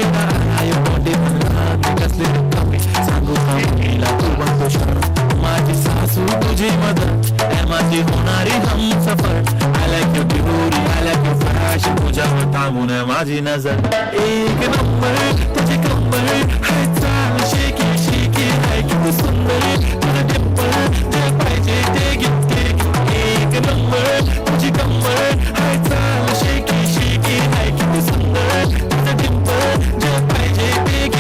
शिरा आयो मोठी म्हणला कसले कमी सांगू थांबला तू बनतो शहर माझी सासू तुझी मदत आहे माझी होणारी Humsafar I like your beauty I like your fashion तुझ्यावर थांबून आहे माझी नजर एक नंबर तुझे कंबर हाय चाल शेकी शेकी हाय किती सुंदर तुझं टेम्पर जे पाहिजे ते घे एक नंबर तुझी कंबर हाय चाल शेकी शेकी हाय किती सुंदर तुझं टेम्पर जे पाहिजे ते घे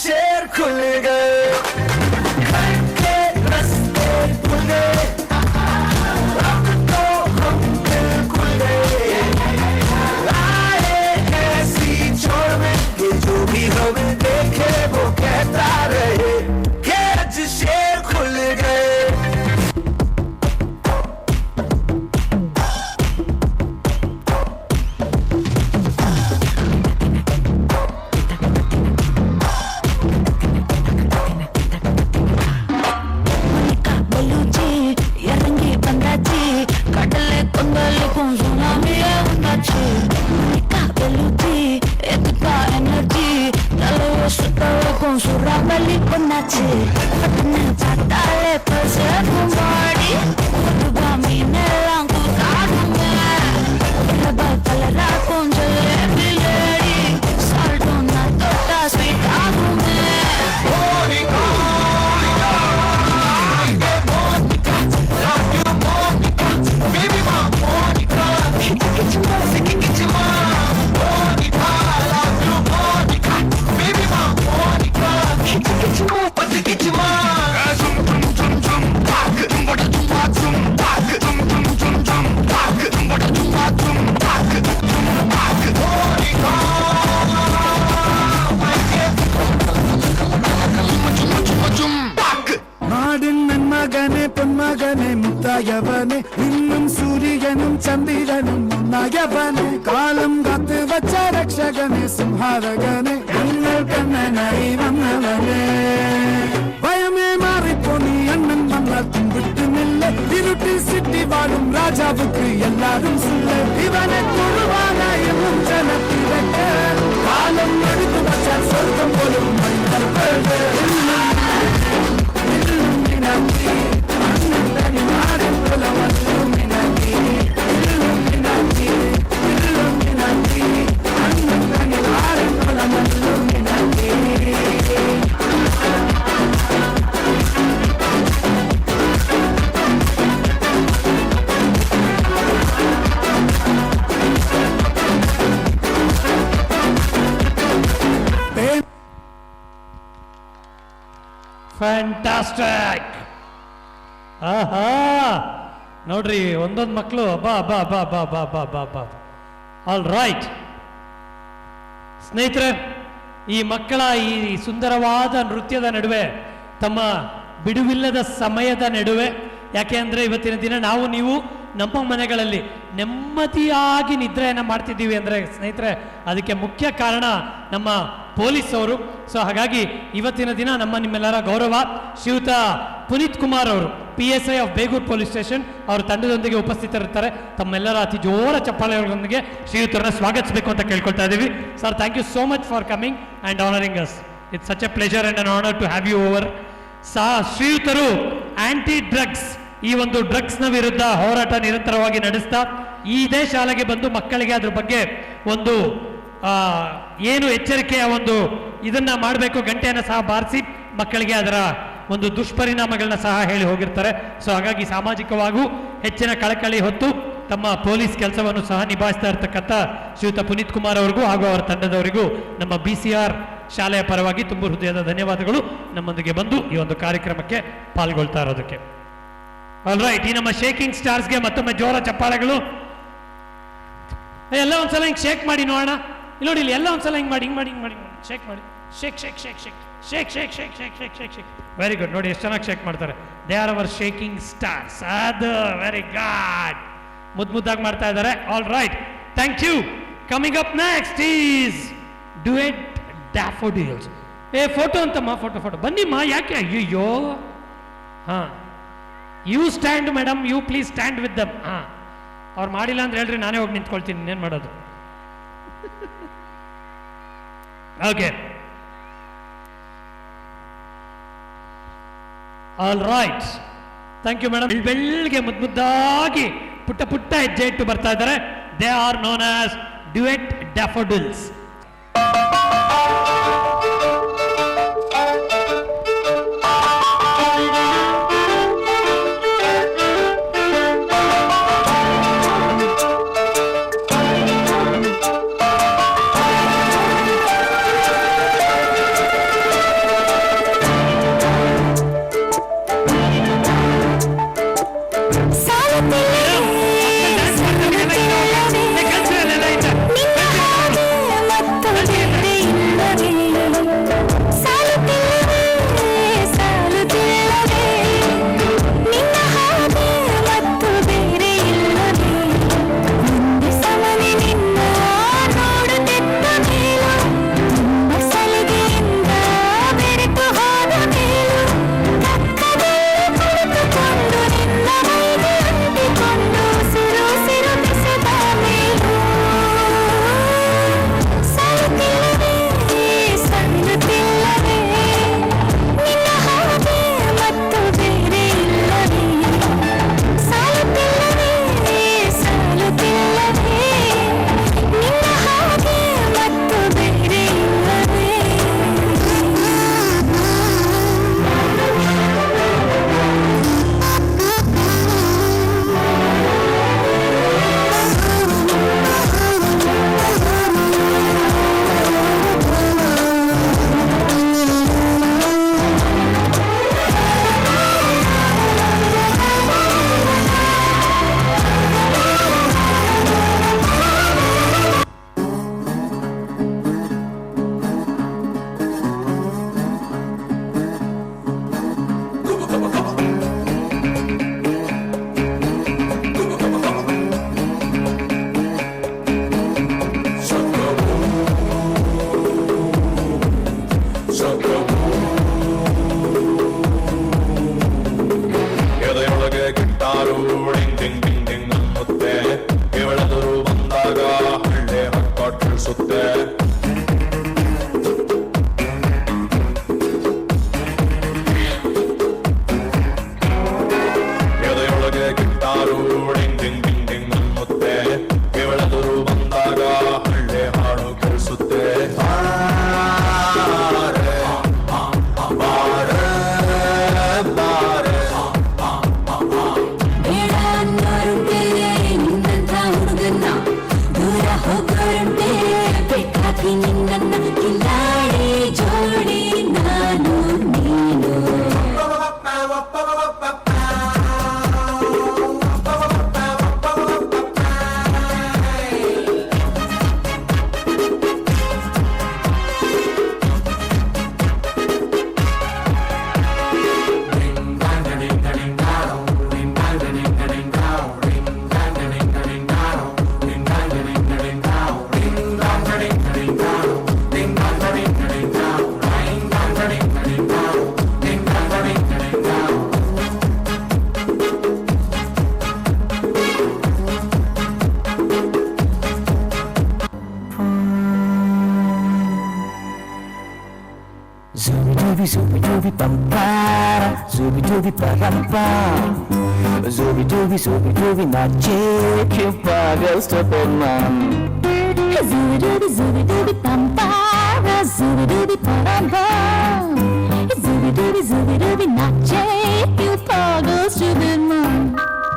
शेर खुल गए घर के रास्ते खुल गए अब तो हम बिल्कुल गए आए ऐसी छोड़ में कि जो भी हमें देखे वो कहता रहे कि आज शेर खुल गए con su rama y con Nachi. Patale, pues es un body. Tu camina en tu carne. La batalha con jalebi lady. Salto na torta sweet agume. Monica, Monica, love you Monica, baby ma Monica. Get you ma, Monica, love you Monica, baby ma Monica. Get you move, but get you mine. Zoom, zoom, zoom, zoom. Pack, what a zoom, zoom. Pack, zoom, zoom, zoom, zoom. Pack, what a zoom, zoom. Pack, zoom, pack. Monica, my dear. Zoom, zoom, zoom, pack. நாடின் மகனே பொன்மகனே முத்தாயவனே இன்னும் சூரியனும் சந்திரனும் முன்னாயவனே காலம் காத்து வச்ச ரட்சகனே சிம்ஹாரகனே எங்கள் கண்ணனை வந்தவனே பயமே மாறிப்போ நீ அண்ணன் வந்தால் கும்பிட்டு நில்ல இருட்டில் சிட்டி வாழும் ராஜாவுக்கு எல்லாரும் சொல்ல இவனை தொழுவான என்னும் ஜனத்திரக்க காலம் எடுத்து வச்சால் சொர்க்கம் போலும் ಫ್ಯಾಂಟಾಸ್ಟಿಕ್. ಆಹಾ ನೋಡ್ರಿ ಒಂದೊಂದು ಮಕ್ಕಳು ಬಾ ಬಾ ಬಾ ಬಾ ಬಾ ಬಾ ಬಾ ಬಾ. ಆಲ್ ರೈಟ್ ಸ್ನೇಹಿತರೆ, ಈ ಮಕ್ಕಳ ಈ ಸುಂದರವಾದ ನೃತ್ಯದ ನಡುವೆ ತಮ್ಮ ಬಿಡುವಿಲ್ಲದ ಸಮಯದ ನಡುವೆ, ಯಾಕೆ ಅಂದರೆ ಇವತ್ತಿನ ದಿನ ನಾವು ನೀವು ನಮ್ಮ ಮನೆಗಳಲ್ಲಿ ನೆಮ್ಮದಿಯಾಗಿ ನಿದ್ರೆಯನ್ನು ಮಾಡ್ತಿದ್ದೀವಿ ಅಂದರೆ ಸ್ನೇಹಿತರೆ ಅದಕ್ಕೆ ಮುಖ್ಯ ಕಾರಣ ನಮ್ಮ ಪೊಲೀಸ್ ಅವರು. ಸೊ ಹಾಗಾಗಿ ಇವತ್ತಿನ ದಿನ ನಮ್ಮ ನಿಮ್ಮೆಲ್ಲರ ಗೌರವ ಶ್ರೀಯುತ ಪುನೀತ್ ಕುಮಾರ್ ಅವರು PSI of Begur police station ಅವರ ತಂಡದೊಂದಿಗೆ ಉಪಸ್ಥಿತರಿರ್ತಾರೆ. ತಮ್ಮೆಲ್ಲರ ಅತಿ ಜೋರ ಚಪ್ಪಾಳೆಗಳೊಂದಿಗೆ ಶ್ರೀಯುತರನ್ನ ಸ್ವಾಗತಿಸಬೇಕು ಅಂತ ಕೇಳ್ಕೊಳ್ತಾ ಇದ್ದೀವಿ. Sir, thank you so much for coming and honouring us. It's such a pleasure and an honour to have you over. ಶ್ರೀಯುತರು ಆಂಟಿ ಡ್ರಗ್ಸ್, ಈ ಒಂದು ಡ್ರಗ್ಸ್ನ ವಿರುದ್ಧ ಹೋರಾಟ ನಿರಂತರವಾಗಿ ನಡೆಸ್ತಾ ಇದೇ ಶಾಲೆಗೆ ಬಂದು ಮಕ್ಕಳಿಗೆ ಅದ್ರ ಬಗ್ಗೆ ಒಂದು ಏನು ಎಚ್ಚರಿಕೆಯ ಒಂದು ಇದನ್ನ ಮಾಡಬೇಕು, ಗಂಟೆಯನ್ನು ಸಹ ಬಾರಿಸಿ ಮಕ್ಕಳಿಗೆ ಅದರ ಒಂದು ದುಷ್ಪರಿಣಾಮಗಳನ್ನ ಸಹ ಹೇಳಿ ಹೋಗಿರ್ತಾರೆ. ಸೊ ಹಾಗಾಗಿ ಸಾಮಾಜಿಕವಾಗೂ ಹೆಚ್ಚಿನ ಕಳಕಳಿ ಹೊತ್ತು ತಮ್ಮ ಪೊಲೀಸ್ ಕೆಲಸವನ್ನು ಸಹ ನಿಭಾಯಿಸ್ತಾ ಇರ್ತಕ್ಕಂಥ ಶ್ರೀಯುತ ಪುನೀತ್ ಕುಮಾರ್ ಅವರಿಗೂ ಹಾಗೂ ಅವರ ತಂಡದವರಿಗೂ ನಮ್ಮ BCR ಶಾಲೆಯ ಪರವಾಗಿ ತುಂಬ ಹೃದಯದ ಧನ್ಯವಾದಗಳು, ನಮ್ಮೊಂದಿಗೆ ಬಂದು ಈ ಒಂದು ಕಾರ್ಯಕ್ರಮಕ್ಕೆ ಪಾಲ್ಗೊಳ್ತಾ ಇರೋದಕ್ಕೆ. ಆಲ್ ರೈಟ್, ಈ ನಮ್ಮ ಶೇಕಿಂಗ್ ಸ್ಟಾರ್ಸ್ಗೆ ಮತ್ತೊಮ್ಮೆ ಜೋರ ಚಪ್ಪಾಳೆಗಳು. ಎಲ್ಲ ಒಂದ್ಸಲ ಹಿಂಗೆ ಶೇಕ್ ಮಾಡಿ ನೋಡೋಣ. ಇಲ್ಲಿ ನೋಡಿ, ಇಲ್ಲಿ ಎಲ್ಲ ಒಂದ್ಸಲ ಹಿಂಗೆ ಮಾಡಿ, ಹಿಂಗೆ ಮಾಡಿ, ಹಿಂಗೆ ಮಾಡಿ, ಶೇಕ್ ಮಾಡಿ, shake shake shake shake shake shake shake shake shake shake shake. Very good. ನೋಡಿ ಎಷ್ಟು ಚೆನ್ನಾಗಿ ಶೇಕ್ ಮಾಡ್ತಾರೆ. They are our shaking stars. ಅದು ವೆರಿ ಗುಡ್, ಮುದ್ದಾಗಿ ಮಾಡ್ತಾ ಇದ್ದಾರೆ. All right, thank you. Coming up next is duet daffodils. Photo ಅಂತಮ್ಮ, photo ಬನ್ನಿಮ್ಮ. ಯಾಕೆ ಅಯ್ಯೋ, ಹಾಂ, you stand madam, you please stand with them. ಹಾಂ, ಅವ್ರು ಮಾಡಿಲ್ಲ ಅಂದ್ರೆ ಹೇಳ್ರಿ, ನಾನೇ ಹೋಗಿ ನಿಂತ್ಕೊಳ್ತೀನಿ, ಇನ್ನೇನು ಮಾಡೋದು. Okay, all right, thank you madam. ಬೆಳ್ಳಿಗೆ ಮುದ್ದಾಗಿ ಪುಟ್ಟ ಹೆಜ್ಜೆ ಇಟ್ಟು ಬರ್ತಾ ಇದ್ದಾರೆ. They are known as duet daffodils. Zooby dooby pampara, zubi dubi parampa. Zubi dubi nache kyun pagal stupid man. Zubi dubi pampa, zubi dubi parampa. Zubi dubi nache you pagal stupid man.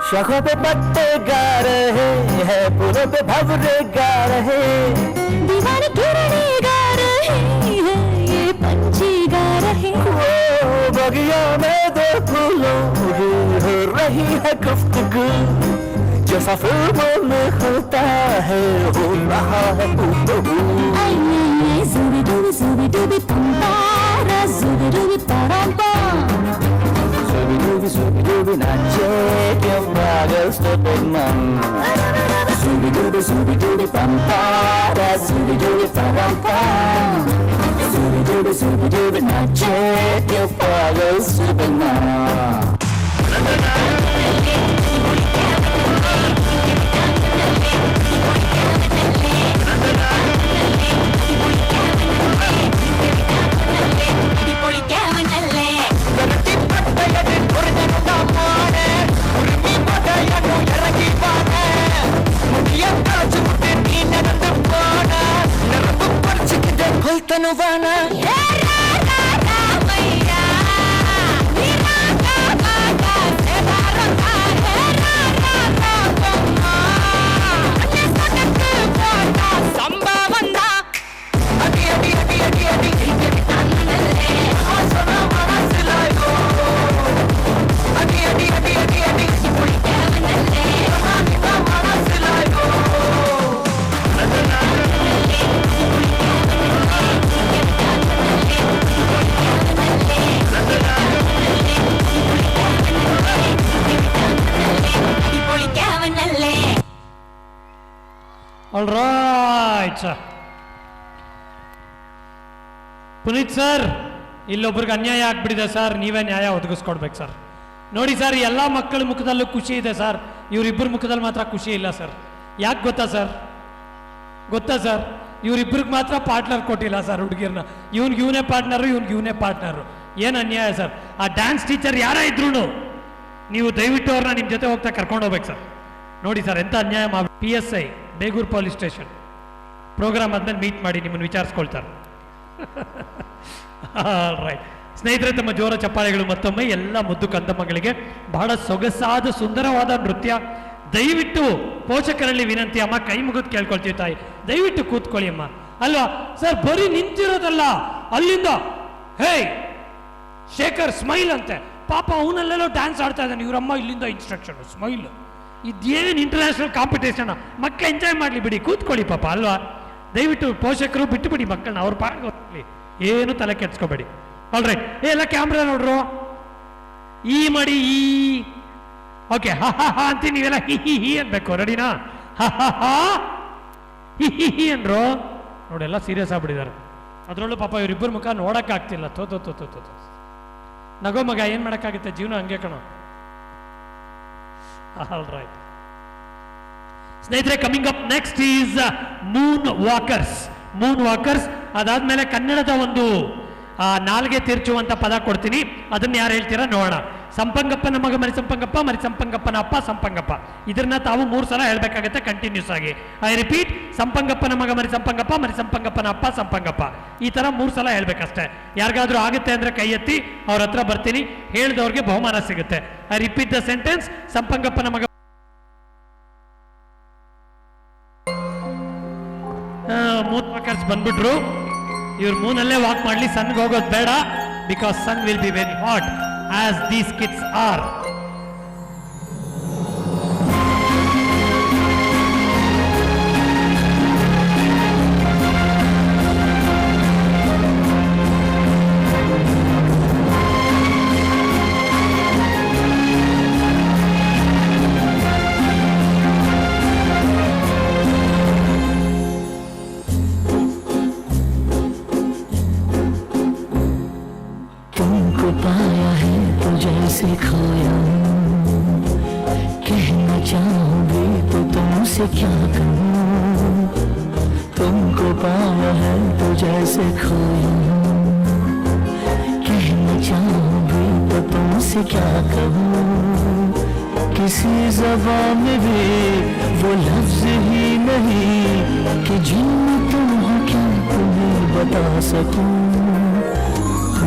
शाखों पे पत्ते गा रहे हैं, फूलों पे भंवरे गा रहे, दीवाने किरणें गा रहे हैं, ये पंछी गा रहे हैं। ओ बगिया में दो फूलों की हो रही है गुफ्तगू, जैसा फिल्मों में होता है हो रहा है हूबहू। आई zubi dubi pampara, zubi dubi parampa. Zubi dubi nache kyun pagal stupid man. Zubi dubi pampara, zubi dubi parampa. Zubi dubi nache kyun pagal stupid man. Tanowana all right Puneeth sir, ಇಲ್ಲೊಬ್ರಿಗೆ ಅನ್ಯಾಯ ಆಗ್ಬಿಟ್ಟಿದೆ ಸರ್, ನೀವೇ ನ್ಯಾಯ ಒದಗಿಸ್ಕೊಡ್ಬೇಕು sir. ನೋಡಿ sir, ಎಲ್ಲ ಮಕ್ಕಳ ಮುಖದಲ್ಲೂ ಖುಷಿ ಇದೆ ಸರ್, ಇವರಿಬ್ಬರ ಮುಖದಲ್ಲಿ ಮಾತ್ರ ಖುಷಿ ಇಲ್ಲ ಸರ್. ಯಾಕೆ ಗೊತ್ತಾ ಸರ್? ಇವರಿಬ್ಬರಿಗೆ ಮಾತ್ರ ಪಾರ್ಟ್ನರ್ ಕೊಟ್ಟಿಲ್ಲ ಸರ್ ಹುಡುಗಿರ್ನ. ಇವನೇ ಪಾರ್ಟ್ನರು, ಇವನೇ ಪಾರ್ಟ್ನರು. ಏನು ಅನ್ಯಾಯ ಸರ್. ಆ ಡ್ಯಾನ್ಸ್ ಟೀಚರ್ ಯಾರ ಇದ್ರು ನೀವು ದಯವಿಟ್ಟು ಅವ್ರನ್ನ ನಿಮ್ಮ ಜೊತೆ ಹೋಗ್ತಾ ಕರ್ಕೊಂಡು ಹೋಗ್ಬೇಕು ಸರ್. ನೋಡಿ ಸರ್, ಎಂಥ ಅನ್ಯಾಯ ಮಾಡಿ. PSI Begur police station program ಆದ್ಮೇಲೆ ಮೀಟ್ ಮಾಡಿ ನಿಮ್ಮನ್ನು ವಿಚಾರಿಸ್ಕೊಳ್ತಾರೆ. ರೈಟ್ ಸ್ನೇಹಿತರೆ, ತಮ್ಮ ಜೋರ ಚಪ್ಪಾಳೆಗಳು ಮತ್ತೊಮ್ಮೆ ಎಲ್ಲ ಮುದ್ದು ಕಂದಮ್ಮಗಳಿಗೆ. ಬಹಳ ಸೊಗಸಾದ ಸುಂದರವಾದ ನೃತ್ಯ. ದಯವಿಟ್ಟು ಪೋಷಕರಲ್ಲಿ ವಿನಂತಿ ಅಮ್ಮ, ಕೈ ಮುಗಿದು ಕೇಳ್ಕೊಳ್ತೀವಿ ತಾಯಿ, ದಯವಿಟ್ಟು ಕೂತ್ಕೊಳ್ಳಿ ಅಮ್ಮ. ಅಲ್ವಾ ಸರ್, ಬರೀ ನಿಂತಿರೋದಲ್ಲ, ಅಲ್ಲಿಂದ ಹೇ ಶೇಖರ್ ಸ್ಮೈಲ್ ಅಂತೆ, ಪಾಪ ಅವನಲ್ಲೆಲ್ಲೋ ಡ್ಯಾನ್ಸ್ ಆಡ್ತಾ ಇದ್ದಾನೆ, ಇವರಮ್ಮ ಇಲ್ಲಿಂದ ಇನ್ಸ್ಟ್ರಕ್ಷನ್ ಸ್ಮೈಲ್. ಇದೇನು ಇಂಟರ್ನ್ಯಾಷನಲ್ ಕಾಂಪಿಟೇಷನ್, ಮಕ್ಕಳು ಎಂಜಾಯ್ ಮಾಡಲಿ ಬಿಡಿ, ಕೂತ್ಕೊಳ್ಳಿ ಪಾಪ ಅಲ್ವಾ. ದಯವಿಟ್ಟು ಪೋಷಕರು ಬಿಟ್ಟು ಬಿಡಿ ಮಕ್ಕಳನ್ನ, ಅವ್ರ ಪಾಡಿಗೆ ಹೋಗ್ಲಿ, ಏನು ತಲೆ ಕೆಡ್ಸ್ಕೊಬೇಡಿ. ಆಲ್ರೈಟ್, ಎಲ್ಲ ಕ್ಯಾಮ್ರಾ ನೋಡ್ರು, ಈ ಮಾಡಿ ಈ ಓಕೆ, ಹಾ ಹಾ ಹಾ ಅಂತೀನಿ, ನೀವೆಲ್ಲ ಹಿ ಹಿ ಹಿ ಅನ್ಬೇಕು. ರೆಡಿನಾ? ಹಾ ಹಾ ಹಾ ಹಿ ಹಿ ಹಿ ಅಂದ್ರು ನೋಡಿ, ಎಲ್ಲ ಸೀರಿಯಸ್ ಆಗ್ಬಿಟ್ಟಿದ್ದಾರೆ. ಅದರಲ್ಲೂ ಪಾಪ ಇವರಿಬ್ಬರು ಮುಖ ನೋಡಕ್ಕಾಗ್ತಿಲ್ಲ. ತೋ ತೋ ತೋ ತೋ ತೋ ನಗೋ ಮಗ, ಏನ್ ಮಾಡಕ್ಕಾಗುತ್ತೆ, ಜೀವನ ಹಂಗೆ ಕಣೋ. ಆಲ್ ರೈಟ್ ಸ್ನೇಹಿತರೆ, coming up next is Moon walkers. ಅದಾದ್ಮೇಲೆ ಕನ್ನಡದ ಒಂದು ನಾಲ್ಗೆ ತಿರ್ಚುವಂತ ಪದ ಕೊಡ್ತೀನಿ, ಅದನ್ನ ಯಾರು ಹೇಳ್ತೀರಾ ನೋಡೋಣ. ಸಂಪಂಗಪ್ಪನ ಮಗ ಮರಿ ಸಂಪಂಗಪ್ಪ, ಮರಿ ಸಂಪಂಗಪ್ಪನ ಅಪ್ಪ ಸಂಪಂಗಪ್ಪ. ಇದನ್ನ ತಾವು 3 ಸಲ ಹೇಳ್ಬೇಕಾಗತ್ತೆ ಕಂಟಿನ್ಯೂಸ್ ಆಗಿ. ಐ ರಿಪೀಟ್, ಸಂಪಂಗಪ್ಪನ ಮಗ ಮರಿ ಸಂಪಂಗಪ್ಪ, ಮರಿ ಸಂಪಂಗಪ್ಪನ ಅಪ್ಪ ಸಂಪಂಗಪ್ಪ. ಈ ತರ 3 ಸಲ ಹೇಳ್ಬೇಕಷ್ಟೇ. ಯಾರಿಗಾದ್ರೂ ಆಗುತ್ತೆ ಅಂದ್ರೆ ಕೈ ಎತ್ತಿ, ಅವ್ರ ಹತ್ರ ಬರ್ತೀನಿ, ಹೇಳಿದವ್ರಿಗೆ ಬಹುಮಾನ ಸಿಗುತ್ತೆ. ಐ ರಿಪೀಟ್ ದ ಸೆಂಟೆನ್ಸ್, ಸಂಪಂಗಪ್ಪನ ಮಗ ಮೂನ್ ವಾಕರ್ಸ್ ಬಂದ್ಬಿಟ್ರು. ಇವ್ರು ಮೂನಲ್ಲೇ ವಾಕ್ ಮಾಡ್ಲಿ, ಸನ್ಗೆ ಹೋಗೋದು ಬೇಡ, because sun will be very hot as these kids are. पाया है तो जैसे खोया, कहना चाहूंगी तो तुमसे क्या कहूँ. तुमको पाया है तो जैसे खोया, कहना चाहूंगी तो तुमसे से क्या कहूँ, किसी ज़बान में भी वो लफ्ज़ ही नहीं कि जिनमें तुम हो क्या तुम्हें बता सकूँ।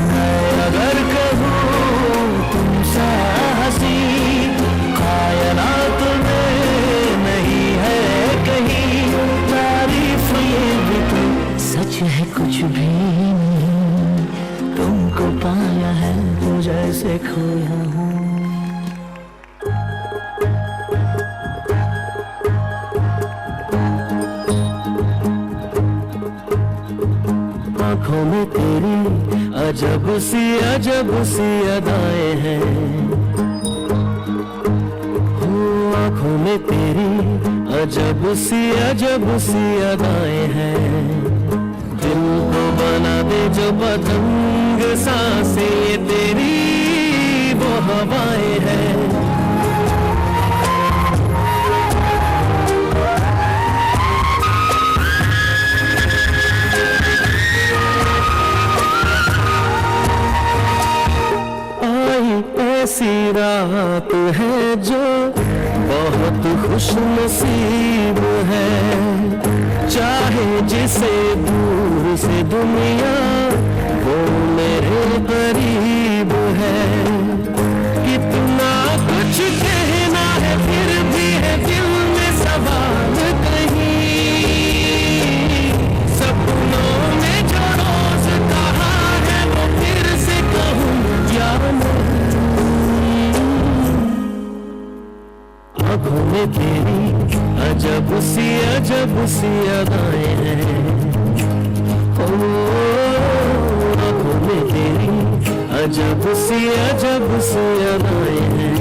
मैं अगर कहूँ तुमसा हंसी कायनात में नहीं है कहीं, तारीफ ये भी तो सच है कुछ भी नहीं, तुमको पाया है तो जैसे खोया हूँ। आँखों में तेरी अजब सी अदाएं हैं, हो आँखों में तेरी अजब सी अदाएं हैं। दिल को बना दे जो पतंग सांसें तेरी वो हवाएं हैं। ऐसी रात है जो बहुत खुश नसीब है, चाहे जिसे दूर से दुनिया वो मेरे करीब है। कितना कुछ कहना है फिर भी है दिल में सवाल कहीं, सपनों में जो रोज कहा है वो फिर से कहूँ या नहीं। आँखों में तेरी अजब सी अदाएं हैं, ओ आँखों में तेरी अजब सी अदाएं हैं।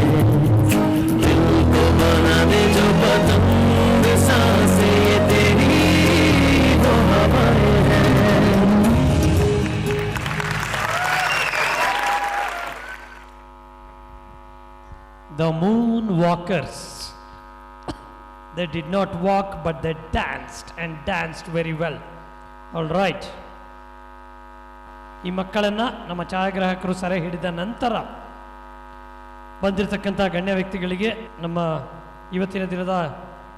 दिल को बना दे जो पतंग सांसें तेरी वो हवाएं हैं। The Moonwalkers. They did not walk, but they danced and danced very well. All right. ಈ ಮಕ್ಕಳನ್ನು ನಮ್ಮ ಛಾಯಾಗ್ರಾಹಕರು ಸೆರೆ ಹಿಡಿದ ನಂತರ ಬಂದಿರತಕ್ಕಂಥ ಗಣ್ಯ ವ್ಯಕ್ತಿಗಳಿಗೆ, ನಮ್ಮ ಇವತ್ತಿನ ದಿನದ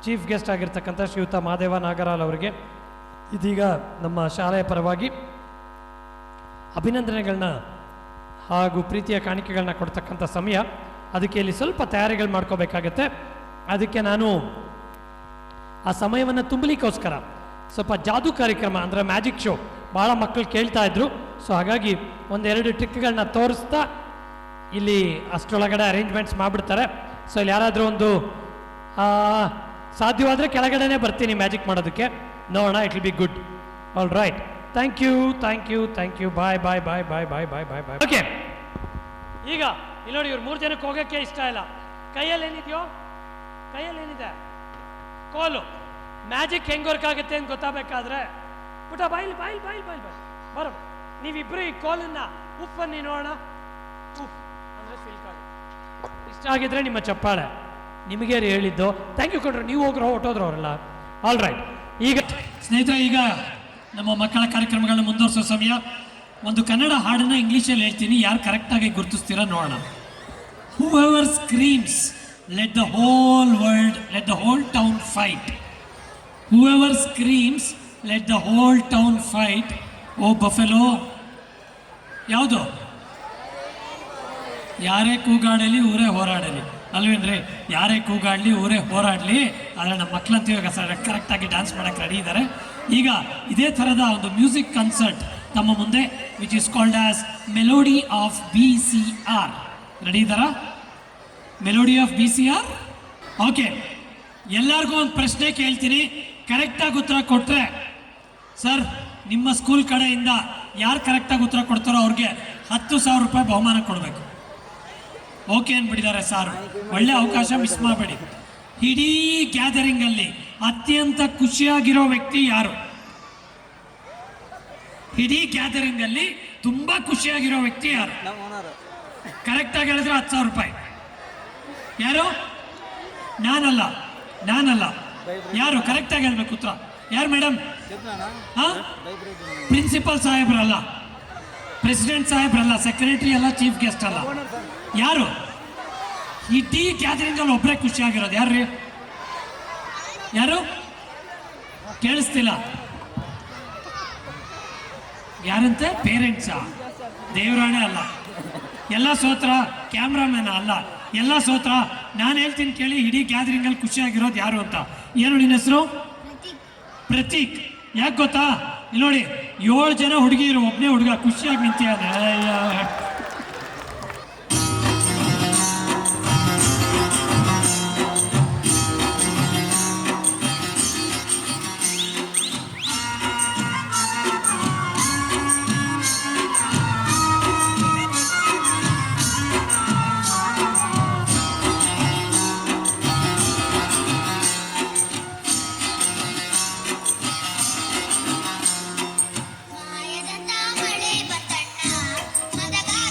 ಚೀಫ್ ಗೆಸ್ಟ್ ಆಗಿರ್ತಕ್ಕಂಥ ಶ್ರೀಯುತ ಮಹಾದೇವ ನಾಗರಾಲ್ ಅವರಿಗೆ ಇದೀಗ ನಮ್ಮ ಶಾಲೆಯ ಪರವಾಗಿ ಅಭಿನಂದನೆಗಳನ್ನ ಹಾಗೂ ಪ್ರೀತಿಯ ಕಾಣಿಕೆಗಳನ್ನ ಕೊಡ್ತಕ್ಕಂಥ ಸಮಯ. ಅದಕ್ಕೆ ಇಲ್ಲಿ ಸ್ವಲ್ಪ ತಯಾರಿಗಳು ಮಾಡ್ಕೋಬೇಕಾಗತ್ತೆ. ಅದಕ್ಕೆ ನಾನು ಆ ಸಮಯವನ್ನು ತುಂಬಲಿಕ್ಕೋಸ್ಕರ ಸ್ವಲ್ಪ ಜಾದೂ ಕಾರ್ಯಕ್ರಮ ಅಂದರೆ ಮ್ಯಾಜಿಕ್ ಶೋ ಭಾಳ ಮಕ್ಕಳು ಕೇಳ್ತಾ ಇದ್ರು. ಸೊ ಹಾಗಾಗಿ ಒಂದೆರಡು ಟ್ರಿಕ್ಗಳನ್ನ ತೋರಿಸ್ತಾ ಇಲ್ಲಿ ಅಷ್ಟರೊಳಗಡೆ ಅರೇಂಜ್ಮೆಂಟ್ಸ್ ಮಾಡಿಬಿಡ್ತಾರೆ. ಸೊ ಇಲ್ಲಿ ಯಾರಾದರೂ ಒಂದು ಸಾಧ್ಯವಾದರೆ ಕೆಳಗಡೆನೇ ಬರ್ತೀನಿ ಮ್ಯಾಜಿಕ್ ಮಾಡೋದಕ್ಕೆ, ನೋಡೋಣ. It will be good. All right. Thank you. Bye. Okay, ಈಗ ಇಲ್ಲಿ ನೋಡಿ, ಇವ್ರು 3 ಜನಕ್ಕೆ ಹೋಗೋಕ್ಕೆ ಇಷ್ಟ ಇಲ್ಲ. ಕೈಯಲ್ಲಿ ಏನಿದೆ? ಕೋಲು. ಮ್ಯಾಜಿಕ್ ಹೆಂಗೆ ವರ್ಕ್ ಆಗುತ್ತೆ ಅಂತ ಗೊತ್ತಾಗಬೇಕಾದ್ರೆ ಪುಟ ಬಾಯಿಲ್ ಬರೋ, ನೀವಿಬ್ಬರು ಈ ಕೋಲನ್ನ ಉಫ್ ಅನ್ನಿ ನೋಡೋಣ. ಉಫ್ ಅಂದರೆ ಸಿಲ್ಕ್ ಆಗುತ್ತೆ. ಇಷ್ಟ ಆಗಿದ್ರೆ ನಿಮ್ಮ ಚಪ್ಪಾಳೆ. ನಿಮಗೆ ಹೇಳಿದ್ದು. ಥ್ಯಾಂಕ್ ಯು ಕೊಡ್ರಿ. ನೀವು ಹೊಟ್ಟೋದ್ರು ಅವರೆಲ್ಲ. All right. ಈಗ ಸ್ನೇಹಿತರೆ, ಈಗ ನಮ್ಮ ಮಕ್ಕಳ ಕಾರ್ಯಕ್ರಮಗಳನ್ನ ಮುಂದುವರಿಸೋ ಸಮಯ. ಒಂದು ಕನ್ನಡ ಹಾಡನ್ನ ಇಂಗ್ಲೀಷಲ್ಲಿ ಹೇಳ್ತೀನಿ, ಯಾರು ಕರೆಕ್ಟಾಗಿ ಗುರುತಿಸ್ತೀರಾ ನೋಡೋಣ. Whoever screams, let the whole town fight. Whoever screams, let the whole town fight. Oh buffalo. ಯಾವುದು? ಯಾರೇ ಕೂಗಾಡಲಿ ಊರೇ ಹೋರಾಡಲಿ ಅಲ್ವೇನ್ರಿ? ಯಾರೇ ಕೂಗಾಡಲಿ ಊರೇ ಹೋರಾಡಲಿ. ಆದರೆ ನಮ್ಮ ಮಕ್ಕಳಂತೂ ಇವಾಗ ಕರೆಕ್ಟಾಗಿ ಡ್ಯಾನ್ಸ್ ಮಾಡೋಕ್ಕೆ ರೆಡಿ ಇದ್ದಾರೆ. ಈಗ ಇದೇ ಥರದ ಒಂದು ಮ್ಯೂಸಿಕ್ ಕನ್ಸರ್ಟ್ ತಮ್ಮ ಮುಂದೆ, which is called as melody of BCR. Ready ಇದ್ದಾರಾ? Melody of BCR. ಓಕೆ, ಎಲ್ಲರಿಗೂ ಒಂದು ಪ್ರಶ್ನೆ ಕೇಳ್ತೀನಿ. ಕರೆಕ್ಟಾಗಿ ಉತ್ತರ ಕೊಟ್ಟರೆ ಸರ್, ನಿಮ್ಮ ಸ್ಕೂಲ್ ಕಡೆಯಿಂದ ಯಾರು ಕರೆಕ್ಟಾಗಿ ಉತ್ತರ ಕೊಡ್ತಾರೋ ಅವ್ರಿಗೆ 10,000 ರೂಪಾಯಿ ಬಹುಮಾನ ಕೊಡಬೇಕು. ಓಕೆ ಅಂದ್ಬಿಟ್ಟಿದ್ದಾರೆ ಸಾರು. ಒಳ್ಳೆ ಅವಕಾಶ ಮಿಸ್ ಮಾಡಬೇಡಿ. ಇಡೀ ಗ್ಯಾದರಿಂಗಲ್ಲಿ ಅತ್ಯಂತ ಖುಷಿಯಾಗಿರೋ ವ್ಯಕ್ತಿ ಯಾರು? ಇಡೀ ಗ್ಯಾದರಿಂಗಲ್ಲಿ ತುಂಬ ಖುಷಿಯಾಗಿರೋ ವ್ಯಕ್ತಿ ಯಾರು? ಕರೆಕ್ಟಾಗಿ ಹೇಳಿದ್ರೆ 10,000 ರೂಪಾಯಿ. ಯಾರು? ನಾನಲ್ಲ. ಯಾರು ಕರೆಕ್ಟಾಗಿ ಹೇಳ್ಬೇಕು ಉತ್ತರ? ಯಾರು ಮೇಡಮ್? ಪ್ರಿನ್ಸಿಪಲ್ ಸಾಹೇಬ್ರಲ್ಲ, ಪ್ರೆಸಿಡೆಂಟ್ ಸಾಹೇಬ್ರಲ್ಲ, ಸೆಕ್ರೆಟರಿ ಅಲ್ಲ, ಚೀಫ್ ಗೆಸ್ಟ್ ಅಲ್ಲ. ಯಾರು ಈ ಟೀ ಗ್ಯಾದರಿಂಗ್ ಅಲ್ಲಿ ಒಬ್ಬರೇ ಖುಷಿಯಾಗಿರೋದು? ಯಾರ್ರೀ? ಯಾರು ಕೇಳಿಸ್ತಿಲ್ಲ? ಯಾರಂತೆ? ಪೇರೆಂಟ್ಸಾ? ದೇವರಾಣೆ ಅಲ್ಲ. ಎಲ್ಲ ಸೋತ್ರ ಕ್ಯಾಮ್ರಾಮ್ಯಾನ ಅಲ್ಲ. ಎಲ್ಲ ಸೋತ್ರ. ನಾನು ಹೇಳ್ತೀನಿ ಕೇಳಿ, ಇಡೀ ಗ್ಯಾದರಿಂಗ್ ಅಲ್ಲಿ ಖುಷಿಯಾಗಿರೋದು ಯಾರು ಅಂತ. ಏನು ನಿನ್ನ ಹೆಸರು? ಪ್ರತೀಕ್. ಯಾಕೆ ಗೊತ್ತಾ? ಇಲ್ಲಿ ನೋಡಿ, 7 ಜನ ಹುಡುಗಿರು, ಒಬ್ಬನೇ ಹುಡುಗ ಖುಷಿಯಾಗಿ ನಿಂತಿಯಾನೆ. ಮಾಯದಂತ ಮಳೆ ಬಂತಣ್ಣ, ಮದಗಾಲ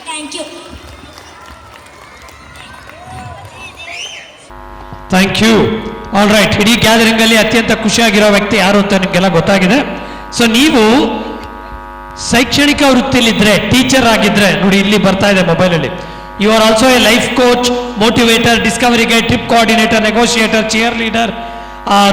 thank you. Thank you. All right, ಇಡೀ ಗ್ಯಾದರಿಂಗ್ ಅಲ್ಲಿ ಅತ್ಯಂತ ಖುಷಿಯಾಗಿರೋ ವ್ಯಕ್ತಿ ಯಾರು ಅಂತ ನಿಮಗೆಲ್ಲ ಗೊತ್ತಾಗಿದೆ. ಸೊ ನೀವು ಶೈಕ್ಷಣಿಕ ವೃತ್ತಿಲಿದ್ರೆ, ಟೀಚರ್ ಆಗಿದ್ರೆ, ನೋಡಿ ಇಲ್ಲಿ ಬರ್ತಾ ಇದೆ ಮೊಬೈಲಲ್ಲಿ, you are also a life coach, motivator, discovery guide, trip coordinator, negotiator, chair leader,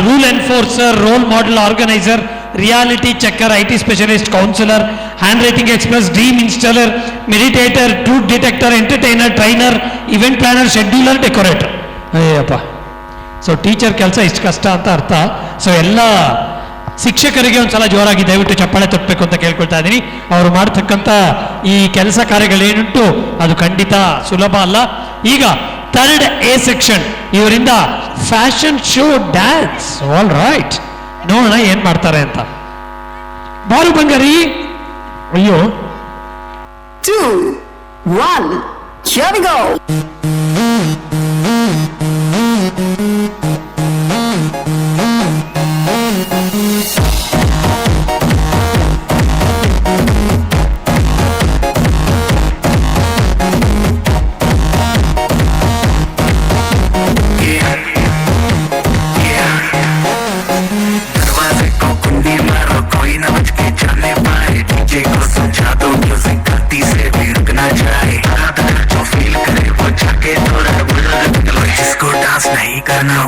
rule enforcer, role model organiser, reality checker, IT specialist, counsellor, hand writing express, dream installer, meditator, truth detector, entertainer, trainer, event planner, scheduler, decorator. Ayyappa, so teacher ಕೆಲಸ ಇಷ್ಟು ಕಷ್ಟ ಅಂತ ಅರ್ಥ. So ಎಲ್ಲ ಶಿಕ್ಷಕರಿಗೆ ಒಂದ್ಸಲ ಜೋರಾಗಿ ದಯವಿಟ್ಟು ಚಪ್ಪಾಳೆ ತಟ್ಟಬೇಕು ಅಂತ ಕೇಳ್ಕೊಳ್ತಾ ಇದ್ದೀನಿ. ಅವರು ಮಾಡ್ತಕ್ಕಂಥ ಈ ಕೆಲಸ ಕಾರ್ಯಗಳೇನುಂಟು ಅದು ಖಂಡಿತ ಸುಲಭ ಅಲ್ಲ. ಈಗ ಥರ್ಡ್ A ಸೆಕ್ಷನ್, ಇವರಿಂದ fashion show dance. All right, ನೋಡೋಣ ಏನ್ ಮಾಡ್ತಾರೆ ಅಂತ. ಬಾರು ಬಂಗಾರಿ. ಅಯ್ಯೋ, 2, 1, here we go.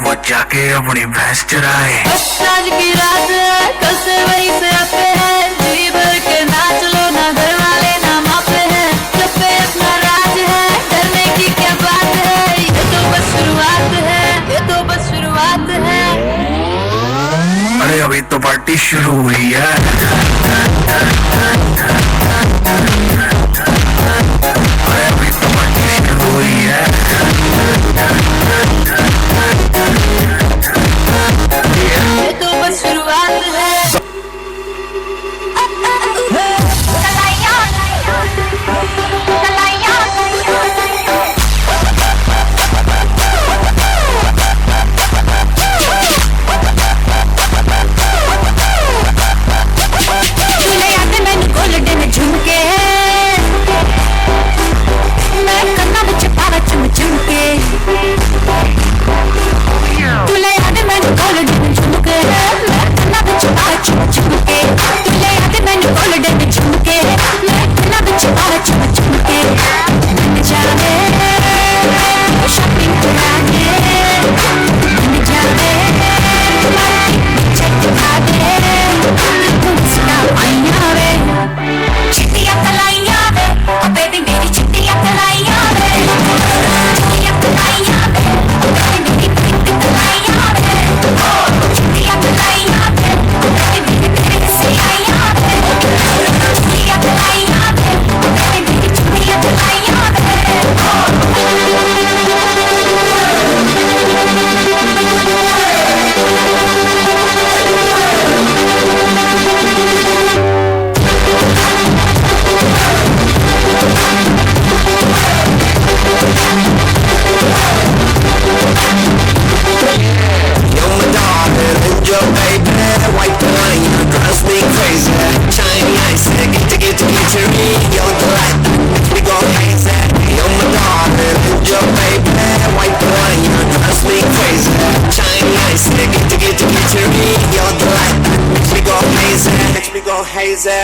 वो जाके अपनी भैंस चराए। आज की रात है, कल से वहीं से आते हैं, जी भर के नाच लो ना, घर वाले ना मापे हैं, सब पे अपना राज है, डरने की क्या बात है, ये तो बस शुरुआत है, ये तो बस शुरुआत है। अरे अभी तो पार्टी शुरू हुई है। अरे अभी तो पार्टी शुरू हुई है। ये तो बस शुरुआत है। Hazy.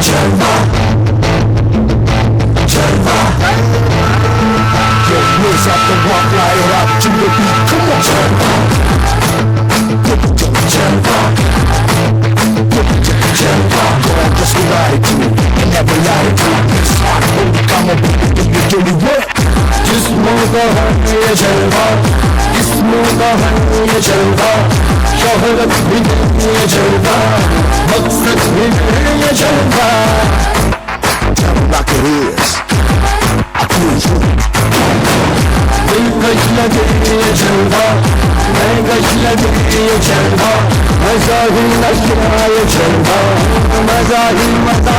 Jalva, Jalva. Yo, raise up the walk, light it up to the beat. Come on, Jalva. Jalva, Jalva. Go on, just ride it to it and never lie to it. It's hard, baby, come on, baby, do you dirty work? Just move on, yeah, Jalva. Just move on, yeah, Jalva. शोहरत भी नहीं है जलवा, मकसद भी नहीं है जलवा. Tell them like it is. I prove you. दिल कश लगे ये जलवा, मैं कश लगे ये जलवा, मजा ही नशा ये जलवा, मजा ही मजा,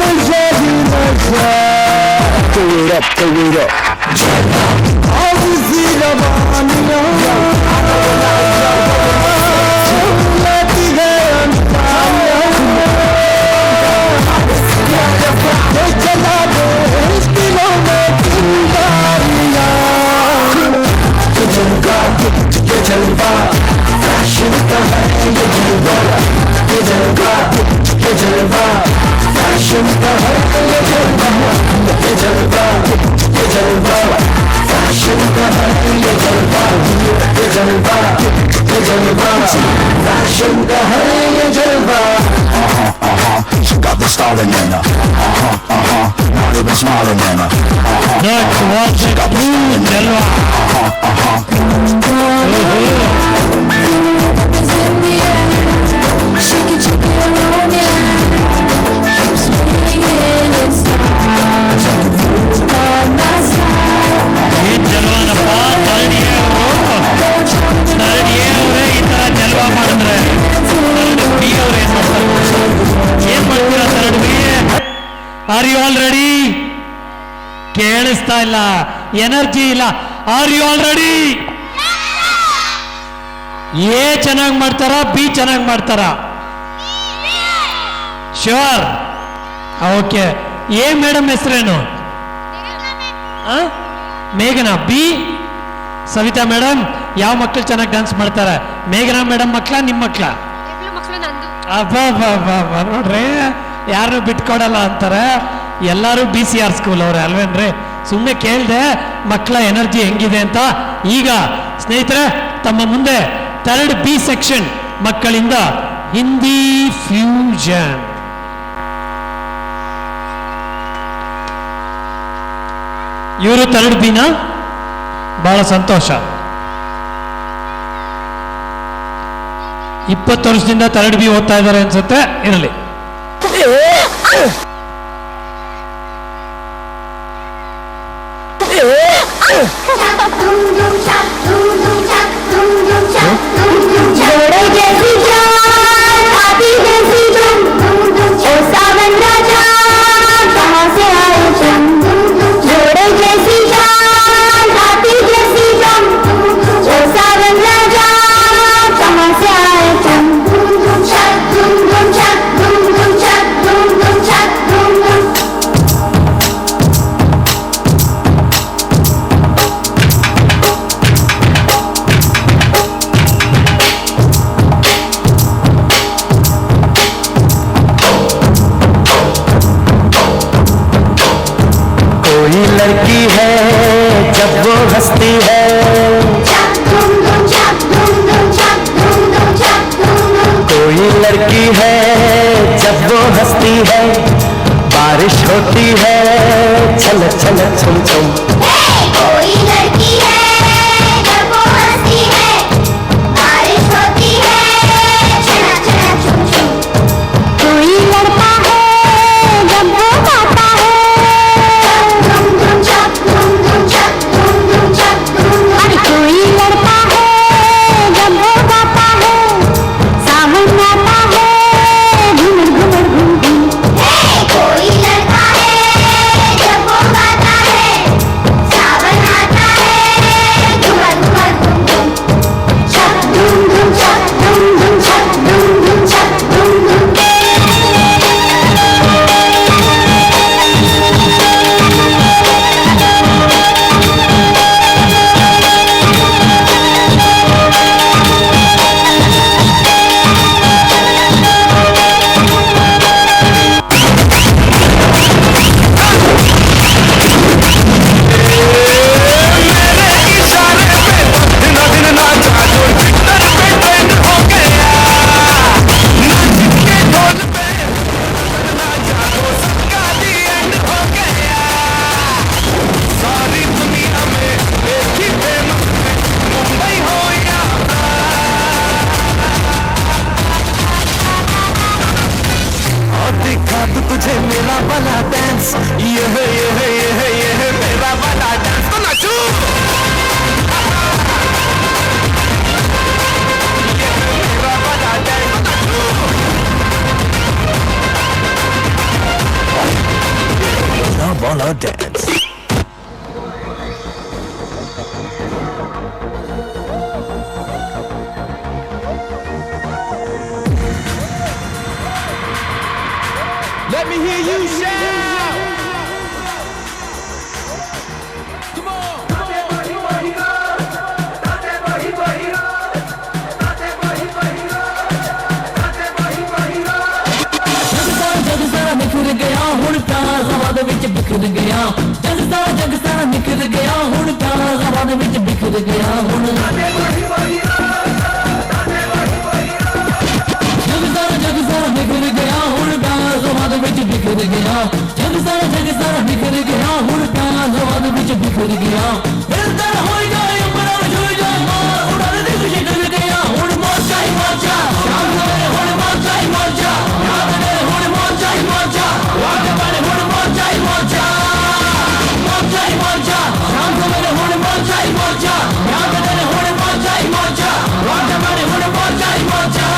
मजा ही मजा. Throw it up, throw it up. Jalla, obviously the Bania. Let the hand are you all ready? ಕೇಳಿಸ್ತಾ ಇಲ್ಲ, ಎನರ್ಜಿ ಇಲ್ಲ. Are you all ready? A ಚೆನ್ನಾಗಿ ಮಾಡ್ತಾರಾ, ಬಿ ಚೆನ್ನಾಗಿ ಮಾಡ್ತಾರಾ? ಶ್ಯೂರ್? ಓಕೆ. ಎ ಮೇಡಮ್ ಹೆಸರೇನು? ಮೇಘನಾ. B Savita madam. ಯಾವ ಮಕ್ಕಳು ಚೆನ್ನಾಗಿ ಡ್ಯಾನ್ಸ್ ಮಾಡ್ತಾರೆ? ಮೇಘನಾ ಮೇಡಮ್ ಮಕ್ಕಳ, ನಿಮ್ಮ ಮಕ್ಕಳ? ನೋಡ್ರಿ, ಯಾರು ಬಿಟ್ಕೊಡಲ್ಲ ಅಂತಾರೆ. ಎಲ್ಲರೂ BCR ಸ್ಕೂಲ್ ಅವ್ರೆ ಅಲ್ವೇನ್ರಿ? ಸುಮ್ಮನೆ ಕೇಳ್ದೆ ಮಕ್ಕಳ ಎನರ್ಜಿ ಹೆಂಗಿದೆ ಅಂತ. ಈಗ ಸ್ನೇಹಿತರೆ, ತಮ್ಮ ಮುಂದೆ 3rd B ಸೆಕ್ಷನ್ ಮಕ್ಕಳಿಂದ ಹಿಂದಿ ಫ್ಯೂಷನ್. ಇವರು 3rd B ನ? ಬಹಳ ಸಂತೋಷ. 20 ವರ್ಷದಿಂದ 3rd B ಓದ್ತಾ ಇದ್ದಾರೆ ಅನ್ಸುತ್ತೆ. ಇರಲಿ. जोड़े जैसी जान, हाथी जैसी जान, ओ सावन राजा कहाँ से आए तुम? जोड़े जैसी जान, हाथी जैसी जान, ओ सावन राजा कहाँ से आए तुम? छक धूम धूम छक धूम धूम छक धूम धूम छक धूम धूम. कोई लड़की है जब वो हंसती है, कोई लड़की है जब वो हंसती है, बारिश होती है छलक छलक छुम छुम. कोई लड़की है जब वो हंसती है, बारिश होती है छनक छनक छुम छुम. कोई लड़का है जब वो गाता है, धूम धूम छक धूम धूम छक धूम धूम छक धूम. अरे कोई लड़का है जब वो गाता है, सावन आता है घूमर घूमर घूम घूम. कोई लड़का है जब वो गाता है, सावन आता है घूमर घूमर घूम घूम. छक धूम धूम छक धूम धूम छक धूम धूम छक धूम धूम. दिखा दूं तुझे मेरा वाला डांस, ये है ये है ये है ये है मेरा वाला डांस. तो नाचो. ये है मेरा वाला डांस, तो नाचो. मेरा वाला dance. Let me hear you shout. Come on. जग सारा निखर गया हुण प्यार हवा दे विच बिखर गया. जग सारा निखर गया हुण प्यार हवा दे विच बिखर गया. हुण जग सारा निखर गया हुण प्यार हवा दे विच बिखर गया. जग सारा निखर गया हुण प्यार हवा दे विच बिखर गया. दिल तर होई जाए अंबरां छुई जाए मार उड़ाने दी खुशी डर गया. हुण मौजा ही मौजा शाम सवेरे हुण मौजा ही मौजा. याद ने हुण मौजा ही मौजा वाट बड़े हुण मौजा ही मौजा. मौजा ही मौजा शाम सवेरे हुण मौजा ही मौजा. याद ने हुण मौजा ही मौजा वाट बड़े हुण मौजा ही मौजा.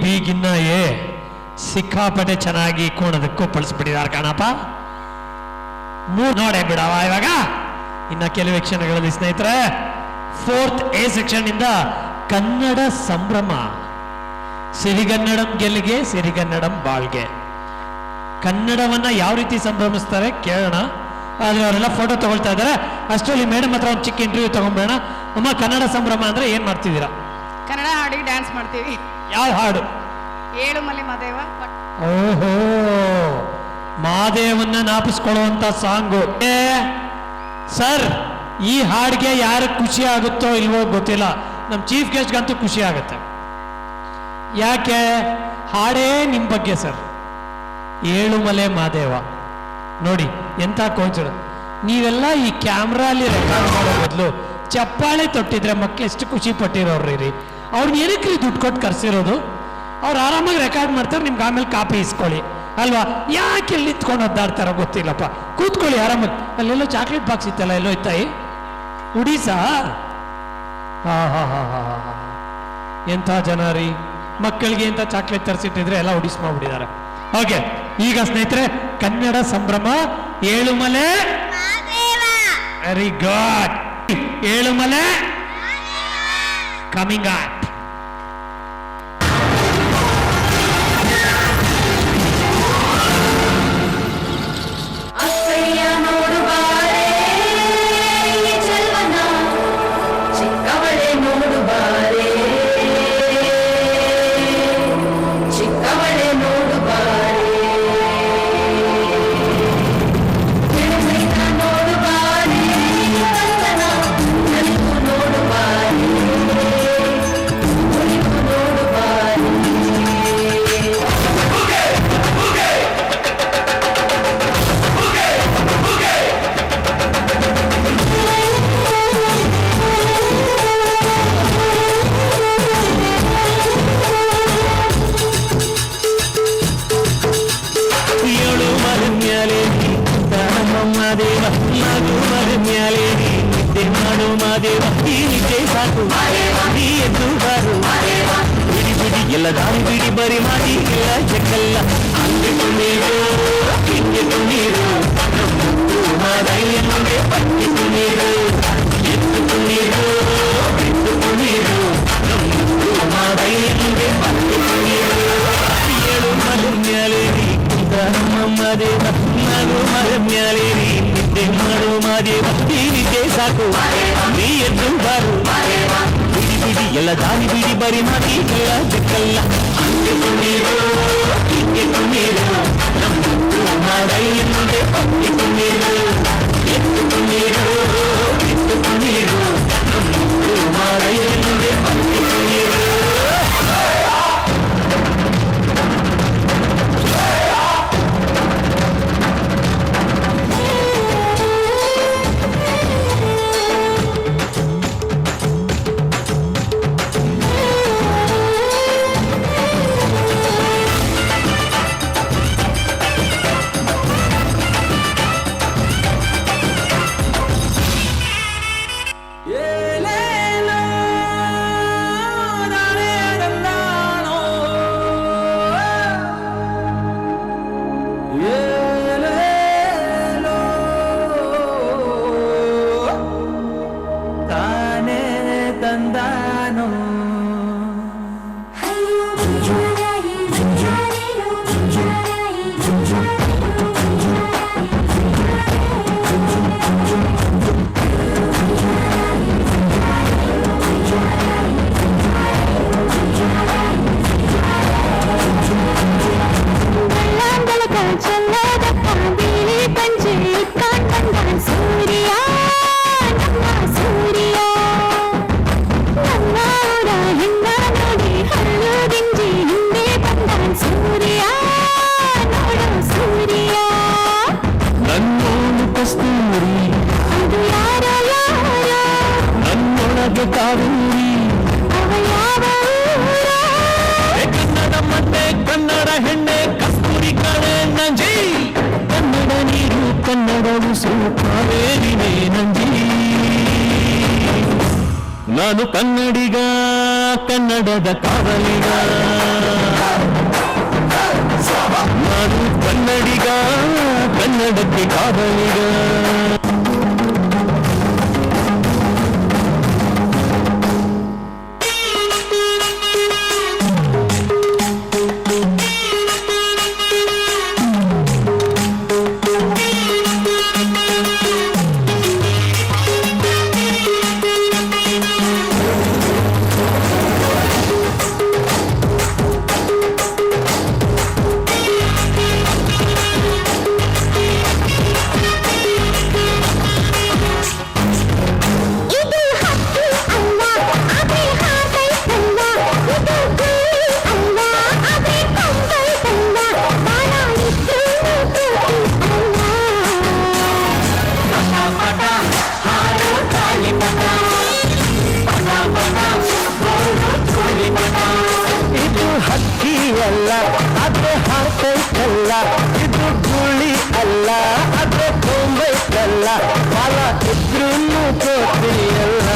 ಬಿಗಿನ್ನ ಎ ಸಿಕ್ಕಾಪಟ್ಟೆ ಚೆನ್ನಾಗಿ ಕೋಣದಕ್ಕೂ ಪಳಿಸ್ಬಿಟ್ಟಿದ್ದಾರೆ ಕಾಣಪ್ಪ. ನೋಡೇ ಬಿಡವ ಇವಾಗ. ಇನ್ನ ಕೆಲವೇ ಕ್ಷಣಗಳಲ್ಲಿ ಸ್ನೇಹಿತರೆ 4th A ಸೆಕ್ಷನ್ ಇಂದ ಕನ್ನಡ ಸಂಭ್ರಮ. ಸಿರಿಗನ್ನಡಂ ಗೆಲ್ಲಿಗೆ ಸಿರಿಗನ್ನಡಂ ಬಾಳ್ಗೆ. ಕನ್ನಡವನ್ನ ಯಾವ ರೀತಿ ಸಂಭ್ರಮಿಸ್ತಾರೆ ಕೇಳೋಣ. ಆದ್ರೆ ಅವರೆಲ್ಲ ಫೋಟೋ ತಗೊಳ್ತಾ ಇದ್ದಾರೆ. ಅಷ್ಟರಲ್ಲಿ ಮೇಡಮ್ ಹತ್ರ ಒಂದು ಚಿಕ್ಕ ಇಂಟರ್ವ್ಯೂ ತಗೊಂಬೇಡ. ಅಮ್ಮ, ಕನ್ನಡ ಸಂಭ್ರಮ ಅಂದ್ರೆ ಏನ್ ಮಾಡ್ತಿದ್ದೀರಾ? ಕನ್ನಡ ಹಾಡಿಗೆ ಡ್ಯಾನ್ಸ್ ಮಾಡ್ತೀವಿ. ಯಾವ ಹಾಡು? ಏಳುಮಲೆ ಮದೇವ. ಓಹೋ, ಮಾದೇವನ್ನ ನಾಪಿಸ್ಕೊಳ್ಳುವಂತ ಸಾಂಗು. ಸರ್, ಈ ಹಾಡಿಗೆ ಯಾರು ಖುಷಿ ಆಗುತ್ತೋ ಇಲ್ವೋ ಗೊತ್ತಿಲ್ಲ, ನಮ್ಮ ಚೀಫ್ ಗೆಸ್ಟ್ಗಂತೂ ಖುಷಿ ಆಗುತ್ತೆ. ಯಾಕೆ? ಹಾಡೇ ನಿಮ್ಮ ಬಗ್ಗೆ ಸರ್. ಏಳುಮಲೆ ಮಾದೇವ ನೋಡಿ ಎಂತ ಕೋಚರ್. ನೀವೆಲ್ಲ ಈ ಕ್ಯಾಮ್ರಾ ಅಲ್ಲಿ ರೆಕಾರ್ಡ್ ಮಾಡೋ ಬದಲು ಚಪ್ಪಾಳೆ ತೊಟ್ಟಿದ್ರೆ ಮಕ್ಕಳು ಎಷ್ಟು ಖುಷಿ ಪಟ್ಟಿರೋರ್ರಿ. ಅವ್ರನ್ನ ಏನಕ್ಕೆ ದುಡ್ಡು ಕೊಟ್ಟು ಕರ್ಸಿರೋದು? ಅವ್ರು ಆರಾಮಾಗಿ ರೆಕಾರ್ಡ್ ಮಾಡ್ತಾರೆ, ನಿಮ್ಗೆ ಆಮೇಲೆ ಕಾಪಿ ಇಸ್ಕೊಳ್ಳಿ ಅಲ್ವಾ? ಯಾಕೆ ಎಲ್ಲಿ ನಿಂತ್ಕೊಂಡು ಒದ್ದಾಡ್ತಾರೋ ಗೊತ್ತಿಲ್ಲಪ್ಪ. ಕೂತ್ಕೊಳ್ಳಿ ಆರಾಮಾಗಿ. ಅಲ್ಲೆಲ್ಲೋ ಚಾಕ್ಲೇಟ್ ಬಾಕ್ಸ್ ಇತ್ತಲ್ಲ, ಎಲ್ಲೋ ಇತ್ತಾಯಿ ಉಡೀಸಾ? ಹಾ ಹಾ ಹಾ ಹಾ ಹಾ, ಎಂಥ ಜನ ರೀ. ಮಕ್ಕಳಿಗೆ ಎಂತ ಚಾಕ್ಲೇಟ್ ತರಿಸಿಟ್ಟಿದ್ರೆ ಎಲ್ಲ ಉಡಿಸ್ ಮಾಡ್ಬಿಟ್ಟಿದ್ದಾರೆ. ಓಕೆ, ಈಗ ಸ್ನೇಹಿತರೆ ಕನ್ನಡ ಸಂಭ್ರಮ Yelumale. Very good. Yelumale coming up. ಎಲ್ಲ ದಾರಿ ಬಿಡಿ ಬರಿ ಮಾಡಿ ಇಲ್ಲ ಚೆಕ್ಕಲ್ಲ ಅಂದು ನೀರು ಹಿಂಗೆ ನೀರು ಮಾದಯ್ಯನಿಗೆ ಪಟ್ಟಿತು ನೀರು ಎತ್ತು ನೀರು ಬಿಟ್ಟು ನೀರು ಮಾದಯ್ಯನಿಗೆ ಪಟ್ಟಿತು ನೀರು. ಏಳು ಮರ ಮ್ಯಾಲೇರಿ ಕುಂತ ನಮ್ಮ ದೇವ ನಗು ಮರ ಮ್ಯಾಲೇರಿ ನಿದ್ದೆ ಮಾಡು ಮಾದೇವ ನೀನಿಗೆ ಸಾಕು ನೀ ಎದ್ದು ಬಾರು ಬಿಡಿ ಬಿಡಿ ಎಲ್ಲ ದಾರಿ ಬಿಡಿ ಬರಿ ಮಾಡಿ ಇಲ್ಲ ಚೆಕ್ಕಲ್ಲ ಅಂದು ನೀರು ಹಿಂಗೆ ನೀರು ಮಾದಯ್ಯನಿಗೆ ಪಟ್ಟಿತು ನೀರು ಎತ್ತು ನೀರು ಬಿಟ್ಟು ನೀರು ಮಾದಯ್ಯನಿಗೆ ಪಟ್ಟಿತು ನೀರು. ಕನ್ನಡ ಮತ್ತೆ ಕನ್ನಡ ಹೆಣ್ಣೆ ಕಸ್ತೂರಿ ಕಣೆ ನಂಜಿ ಕನ್ನಡ ನೀರು ಕನ್ನಡ ಉಸಿರು ಕಾವೇರಿನೇ ನಂಜಿ ನಾನು ಕನ್ನಡಿಗ ಕನ್ನಡದ ಕಾವಲಿಗ ನಾನು ಕನ್ನಡಿಗ ಕನ್ನಡಕ್ಕೆ ಕಾವಲಿಗ ಇದು ಹಕ್ಕಿ ಅಲ್ಲ ಅದ್ರೆ ಹಾಕೈತಲ್ಲ ಇದು ಗುಳಿ ಅಲ್ಲ ಅದ್ರೆ ಕೊಂಬೈತಲ್ಲ ಫಲ ಇದ್ರೂ ಕೋತಿಯಲ್ಲ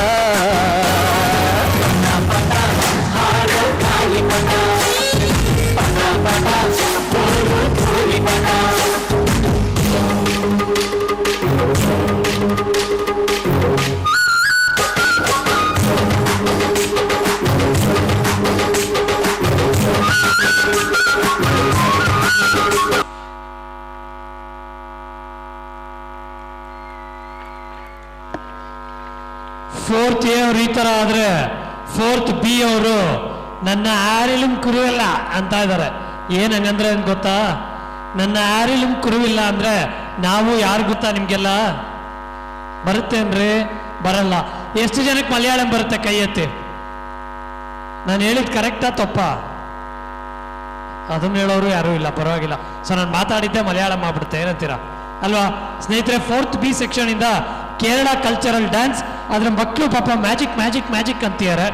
ಫೋರ್ತ್ ಎ ಅವ್ರು ಈ ತರ ಆದ್ರೆ ಫೋರ್ತ್ ಬಿ ಅವರು ನನ್ನ ಆರಿಲುಂ ಕುರುವಿಲ್ಲ ಅಂತ ಇದ್ದಾರೆ. ಏನ್ ಹಂಗಂದ್ರೆ ಏನ್ ಗೊತ್ತಾ, ನನ್ನ ಆರಿಲುಂ ಕುರುವಿಲ್ಲ ಅಂದ್ರೆ ನಾವು ಯಾರು ಗೊತ್ತಾ ನಿಮ್ಗೆಲ್ಲ? ಬರುತ್ತೆ ಅಂದ್ರೆ ಬರಲ್ಲ. ಎಷ್ಟು ಜನಕ್ಕೆ ಮಲಯಾಳಂ ಬರುತ್ತೆ ಕೈ ಎತ್ತಿ? ನಾನು ಹೇಳಿದ್ ಕರೆಕ್ಟಾ ತಪ್ಪಾ? ಅದನ್ನ ಹೇಳೋರು ಯಾರೂ ಇಲ್ಲ, ಪರವಾಗಿಲ್ಲ. ಸೊ ನಾನು ಮಾತಾಡಿದ್ದೆ ಮಲಯಾಳಂ ಆಗ್ಬಿಡುತ್ತೆ, ಏನಂತೀರಾ ಅಲ್ವಾ ಸ್ನೇಹಿತರೆ? ಫೋರ್ತ್ ಬಿ ಸೆಕ್ಷನ್ ಇಂದ ಕೇರಳ ಕಲ್ಚರಲ್ ಡ್ಯಾನ್ಸ್. ಅದ್ರ ಮಕ್ಕಳು ಪಾಪ ಮ್ಯಾಜಿಕ್ ಮ್ಯಾಜಿಕ್ ಮ್ಯಾಜಿಕ್ ಅಂತಿದ್ದಾರೆ.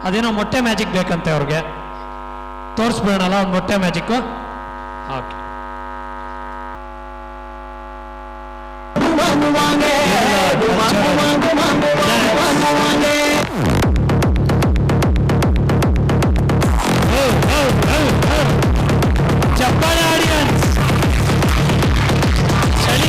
ಅದೇನೋ ಮೊಟ್ಟೆ ಮ್ಯಾಜಿಕ್ ಬೇಕಂತೆ ಅವ್ರಿಗೆ. ತೋರಿಸ್ಬಿಡೋಣಲ್ಲ ಒಂದು ಮೊಟ್ಟೆ ಮ್ಯಾಜಿಕ್ಕು? ಓಕೆ. ಚಪ್ಪಾಳೆ ಆಡಿಯನ್ಸ್, ಚಳಿ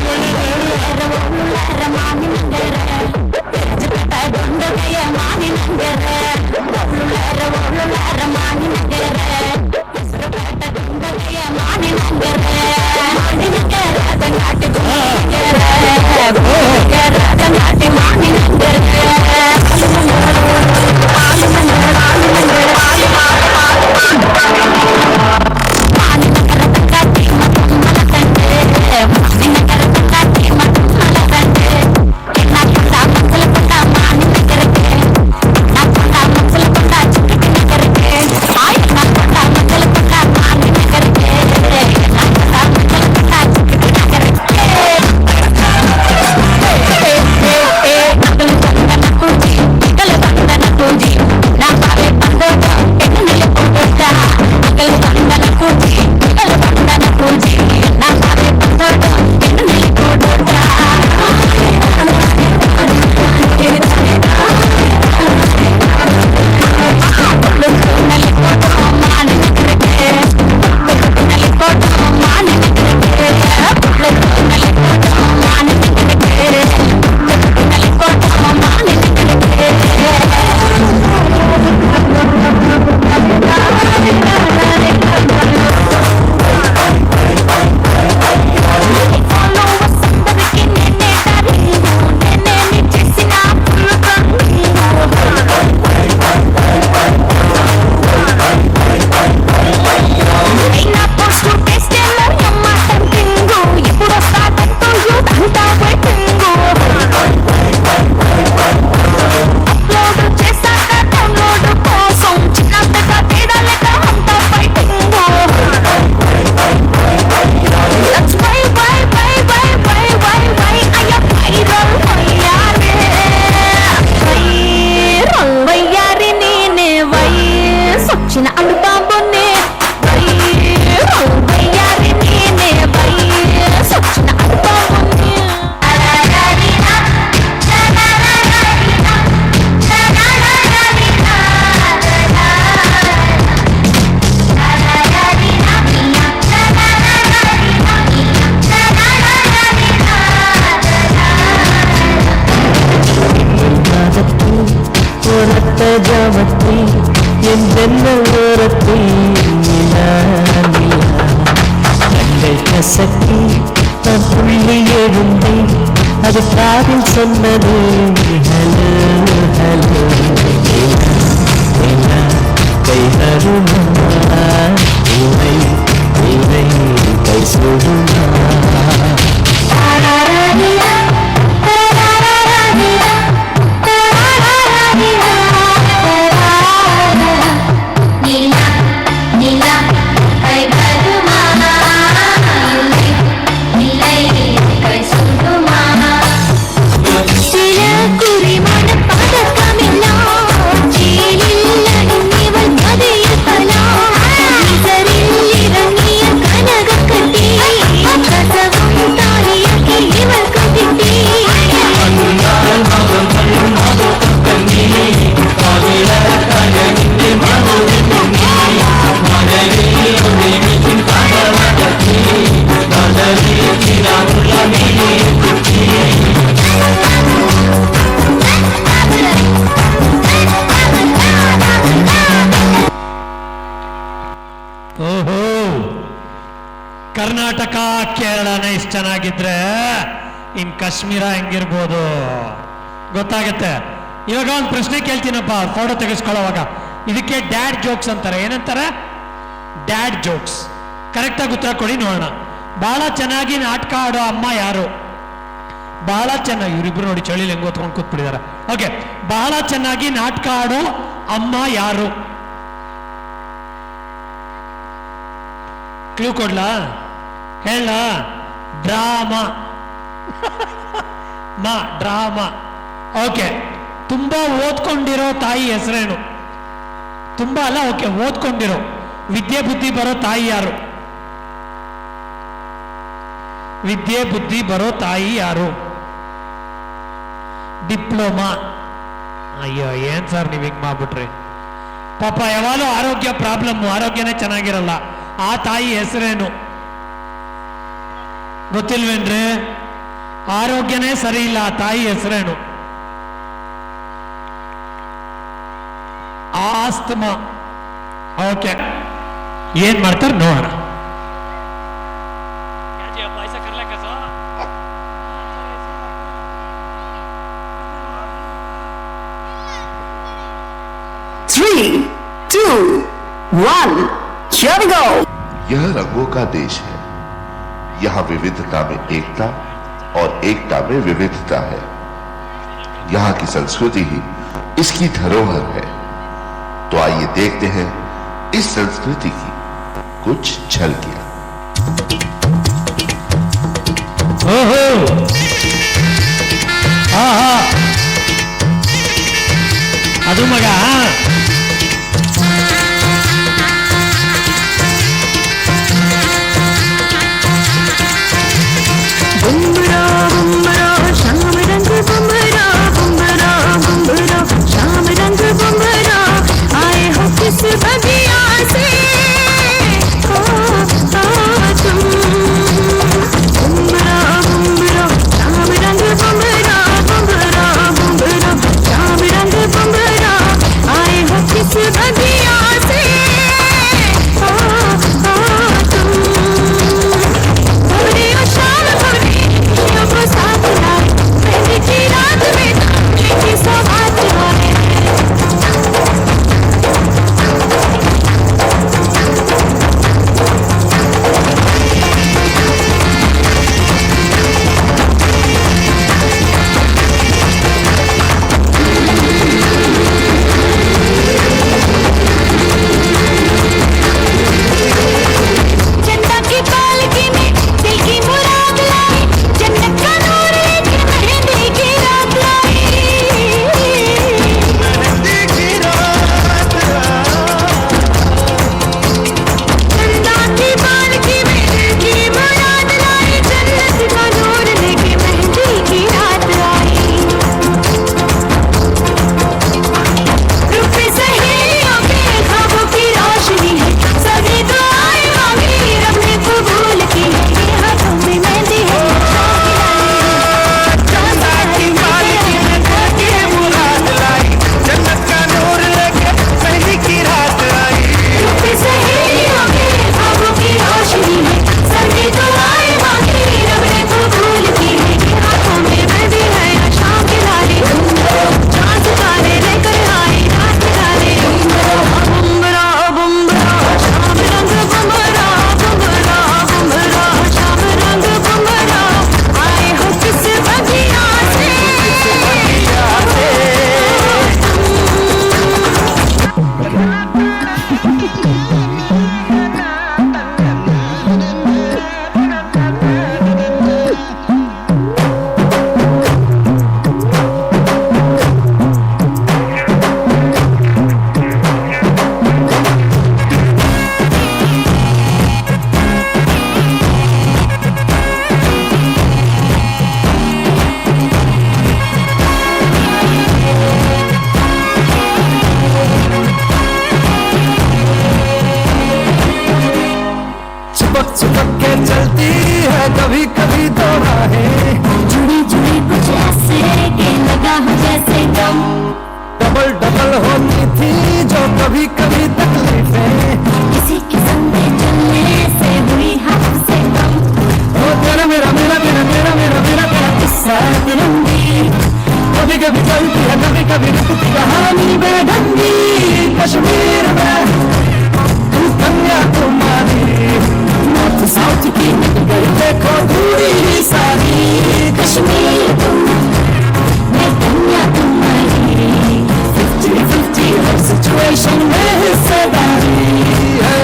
அதிகாரில் சொன்னது ஹலோ ஹலோ கை தருமா இல்லை இல்லை கை சொல்லுமா ಓಹೋ ಕರ್ನಾಟಕ ಕೇರಳನೇ ಇಷ್ಟು ಚೆನ್ನಾಗಿದ್ರೆ ಇನ್ ಕಾಶ್ಮೀರ ಹೆಂಗಿರ್ಬೋದು ಗೊತ್ತಾಗತ್ತೆ. ಇವಾಗ ಒಂದು ಪ್ರಶ್ನೆ ಕೇಳ್ತೀನಪ್ಪ, ಫೋಟೋ ತೆಗೆಸ್ಕೊಳ್ಳೋವಾಗ. ಇದಕ್ಕೆ ಡ್ಯಾಡ್ ಜೋಕ್ಸ್ ಅಂತಾರೆ. ಏನಂತಾರೆ? Dad jokes. ಕರೆಕ್ಟಾಗಿ ಉತ್ತರ ಕೊಡಿ ನೋಡೋಣ. ಬಹಳ ಚೆನ್ನಾಗಿ ನಾಟಕ ಆಡೋ ಅಮ್ಮ ಯಾರು? ಬಹಳ ಚೆನ್ನಾಗಿ, ಇವರಿಬ್ರು ನೋಡಿ ಚಳಿಲಿ ಹೆಂಗ್ ಓದ್ಕೊಂಡು ಕೂತ್ಬಿಟ್ಟಿದ್ದಾರೆ. ಓಕೆ, ಬಹಳ ಚೆನ್ನಾಗಿ ನಾಟಕ ಆಡೋ ಅಮ್ಮ ಯಾರು? ಕ್ಲೂ ಕೊಡ್ಲಾ? ಹೇಳ? ಡ್ರಾಮಾ. ಡ್ರಾಮಾ. ಓಕೆ, ತುಂಬಾ ಓದ್ಕೊಂಡಿರೋ ತಾಯಿ ಹೆಸರೇನು? ತುಂಬಾ ಅಲ್ಲ, ಓಕೆ, ಓದ್ಕೊಂಡಿರೋ ವಿದ್ಯೆ ಬುದ್ಧಿ ಬರೋ ತಾಯಿ ಯಾರು? ವಿದ್ಯೆ ಬುದ್ಧಿ ಬರೋ ತಾಯಿ ಯಾರು? ಡಿಪ್ಲೊಮಾ. ಅಯ್ಯೋ ಏನ್ ಸರ್ ನೀವ್ ಹಿಂಗ್ ಮಾಡ್ಬಿಟ್ರಿ. ಪಾಪ ಯಾವಾಗಲೂ ಆರೋಗ್ಯ ಪ್ರಾಬ್ಲಮ್, ಆರೋಗ್ಯನೇ ಚೆನ್ನಾಗಿರಲ್ಲ. ಆ ತಾಯಿ ಹೆಸರೇನು ಗೊತ್ತಿಲ್ವೇನ್ರಿ? ಆರೋಗ್ಯನೇ ಸರಿ ಇಲ್ಲ, ಆ ತಾಯಿ ಹೆಸರೇನು? ಆಸ್ತಮಾ. ಓಕೆ, ಏನ್ ಮಾಡ್ತಾರೆ ನೋಡೋಣ. Three, two, one, here we go. यह रंगों का देश है। यहाँ विविधता में एकता और एकता में विविधता है। यहाँ की संस्कृति ही इसकी धरोहर है। तो आइए देखते हैं इस संस्कृति की कुछ झलकियां। ಓಹೋ, ಆಹಾ, ಅದು ಮಗ. बुमरा बुमरा शाम रंग बुमरा बुमरा बुमरा शाम रंग बुमरा आए हो किस बगिया से हो तुम बुमरा बुमरा शाम रंग बुमरा बुमरा बुमरा शाम रंग बुमरा आए हो सुलग के चलती है कभी कभी तो राहें, जुड़ी जुड़ी कुछ ऐसे के लगा हो जैसे दम, डबल डबल होती थी जो कभी कभी तकलीफें, किसी किस्म के चलने से हुई हमसे कम। ओ तेरा मेरा मेरा मेरा मेरा मेरा मेरा तेरा किस्सा तिरंगी, कभी कभी चलती है कभी कभी रुकती कहानी बेढंगी। कश्मीर में तू कन्याकुमारी, नॉर्थ साउथ की निकल गई देखो दूरी सारी। कश्मीर तुम मैं कन्याकुमारी, 50-50 हर सिचुएशन में हिस्सेदारी है।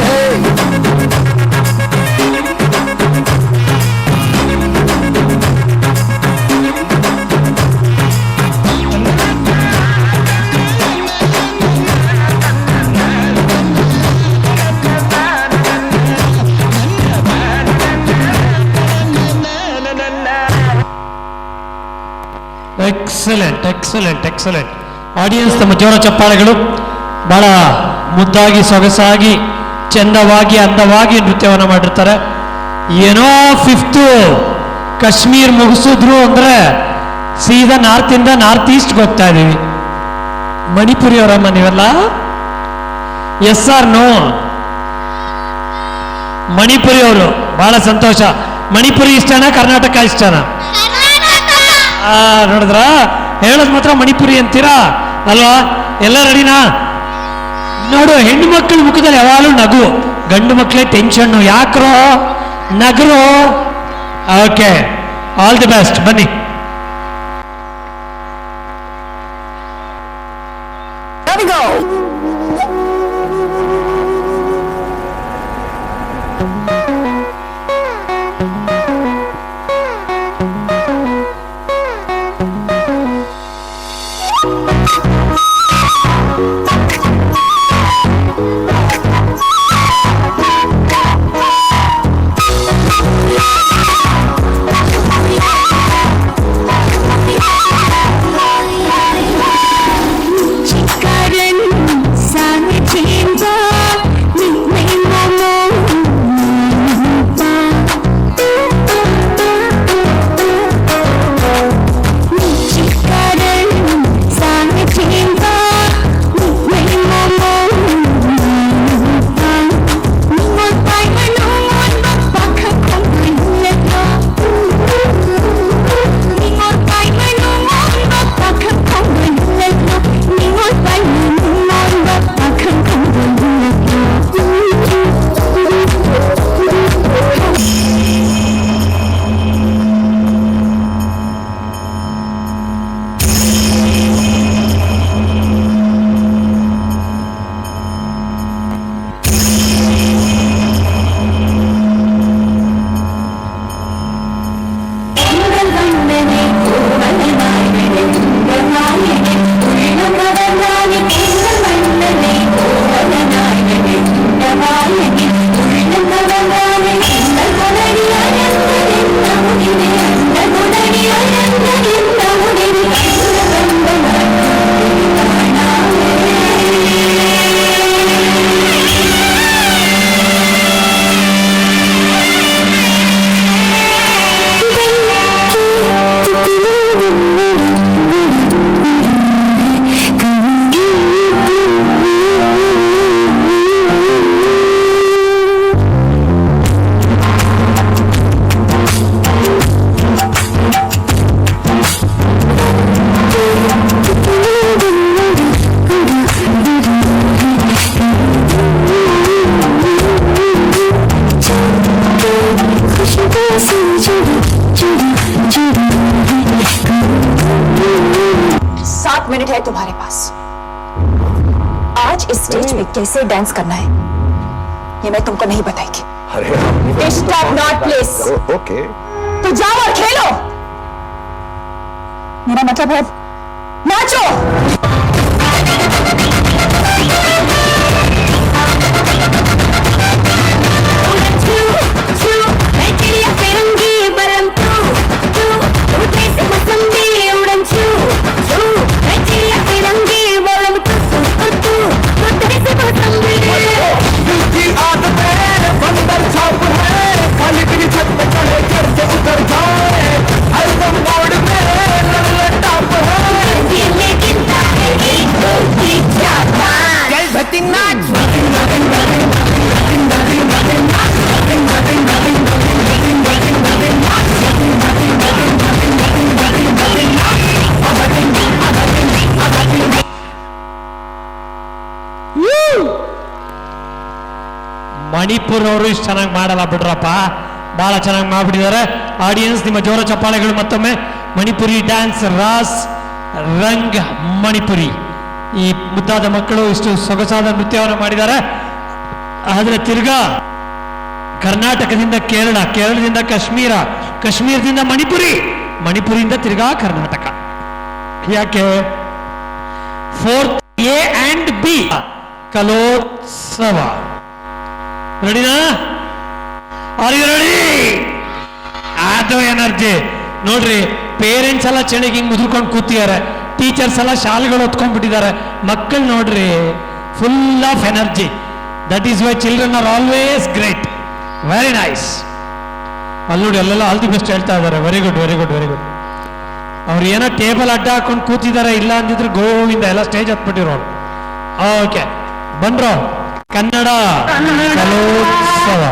Excellent excellent excellent. ಆಡಿಯನ್ಸ್ ತಮ್ಮ ಜೋರ ಚಪ್ಪಾಳೆಗಳು. ಬಹಳ ಮುದ್ದಾಗಿ ಸೊಗಸಾಗಿ ಚಂದವಾಗಿ ಅಂದವಾಗಿ ನೃತ್ಯವನ್ನು ಮಾಡಿರ್ತಾರೆ. ಏನೋ 5th ಕಾಶ್ಮೀರ್ ಮುಗಿಸಿದ್ರು ಅಂದರೆ ಸೀದಾ ನಾರ್ತಿಂದ ನಾರ್ತ್ ಈಸ್ಟ್ಗೆ ಹೋಗ್ತಾ ಇದ್ದೀವಿ. ಮಣಿಪುರಿ ಅವರಮ್ಮ ನೀವೆಲ್ಲ? S R no? ಮಣಿಪುರಿ ಅವರು, ಬಹಳ ಸಂತೋಷ. ಮಣಿಪುರಿ ಇಷ್ಟನಾ ಕರ್ನಾಟಕ ಇಷ್ಟನಾ? ನೋಡಿದ್ರ, ಹೇಳೋದು ಮಾತ್ರ ಮಣಿಪುರಿ ಅಂತೀರಾ ಅಲ್ವಾ? ಎಲ್ಲ ರೆಡಿನಾ? ನೋಡು, ಹೆಣ್ಣು ಮಕ್ಕಳ ಮುಖದಲ್ಲಿ ಯಾವಾಗಲೂ ನಗು, ಗಂಡು ಮಕ್ಕಳೇ ಟೆನ್ಷನ್ನು. ಯಾಕ್ರೋ ನಗರು? Okay, all the best. ಬನ್ನಿ. Here we go. मिनट है तुम्हारे पास। आज इस स्टेज पे कैसे डांस करना है ये मैं तुमको नहीं बताएगी। Disturb not please. ओके, तो जाओ और खेलो। मेरा मतलब है नाचो। ಮಣಿಪುರವರು ಇಷ್ಟು ಚೆನ್ನಾಗಿ ಮಾಡಲ್ಲ ಬಿಡ್ರಪ್ಪ, ಬಹಳ ಚೆನ್ನಾಗಿ ಮಾಡ್ಬಿಟ್ಟಿದ್ದಾರೆ. ಆಡಿಯನ್ಸ್ ನಿಮ್ಮ ಜೋರ ಚಪ್ಪಾಳೆಗಳು ಮತ್ತೊಮ್ಮೆ. ಮಣಿಪುರಿ ಡ್ಯಾನ್ಸ್, ರಾಸ್ ರಂಗ್ ಮಣಿಪುರಿ. ಈ ಮುದ್ದಾದ ಮಕ್ಕಳು ಇಷ್ಟು ಸೊಗಸಾದ ನೃತ್ಯವನ್ನು ಮಾಡಿದ್ದಾರೆ. ಆದ್ರೆ ತಿರ್ಗಾ ಕರ್ನಾಟಕದಿಂದ ಕೇರಳ, ಕೇರಳದಿಂದ ಕಾಶ್ಮೀರ, ಕಾಶ್ಮೀರದಿಂದ ಮಣಿಪುರಿ, ಮಣಿಪುರಿಯಿಂದ ತಿರ್ಗಾ ಕರ್ನಾಟಕ. ಯಾಕೆ? 4th A and B ಕಲೋತ್ಸವ. ರೆಡಿನಾ? Are you ready? ಅದು ಎನರ್ಜಿ ನೋಡ್ರಿ. ಪೇರೆಂಟ್ಸ್ ಎಲ್ಲ ಚೆಣಿಗೆ ಹಿಂಗ್ ಮುದ್ರಕೊಂಡು ಕೂತಿದ್ದಾರೆ, ಟೀಚರ್ಸ್ ಎಲ್ಲ ಶಾಲೆಗಳು ಹೊತ್ಕೊಂಡ್ಬಿಟ್ಟಿದ್ದಾರೆ. ಮಕ್ಕಳು ನೋಡ್ರಿ full of energy. That is why children are always great. Very nice. ಅಲ್ಲಿ ನೋಡಿ ಅಲ್ಲೆಲ್ಲ ಆಲ್ ದಿ ಬೆಸ್ಟ್ ಹೇಳ್ತಾ ಇದ್ದಾರೆ. Very good, very good, very good. ಅವ್ರು ಏನೋ ಟೇಬಲ್ ಅಡ್ಡ ಹಾಕೊಂಡು ಕೂತಿದ್ದಾರೆ, ಇಲ್ಲ ಅಂದಿದ್ರೆ ಗೋವಿಂದ ಎಲ್ಲ ಸ್ಟೇಜ್ ಹತ್ಬಿಟ್ಟಿರೋರು. ಓಕೆ, ಬಂದ್ರು ಕನ್ನಡ ಕಲೋತ್ಸವ.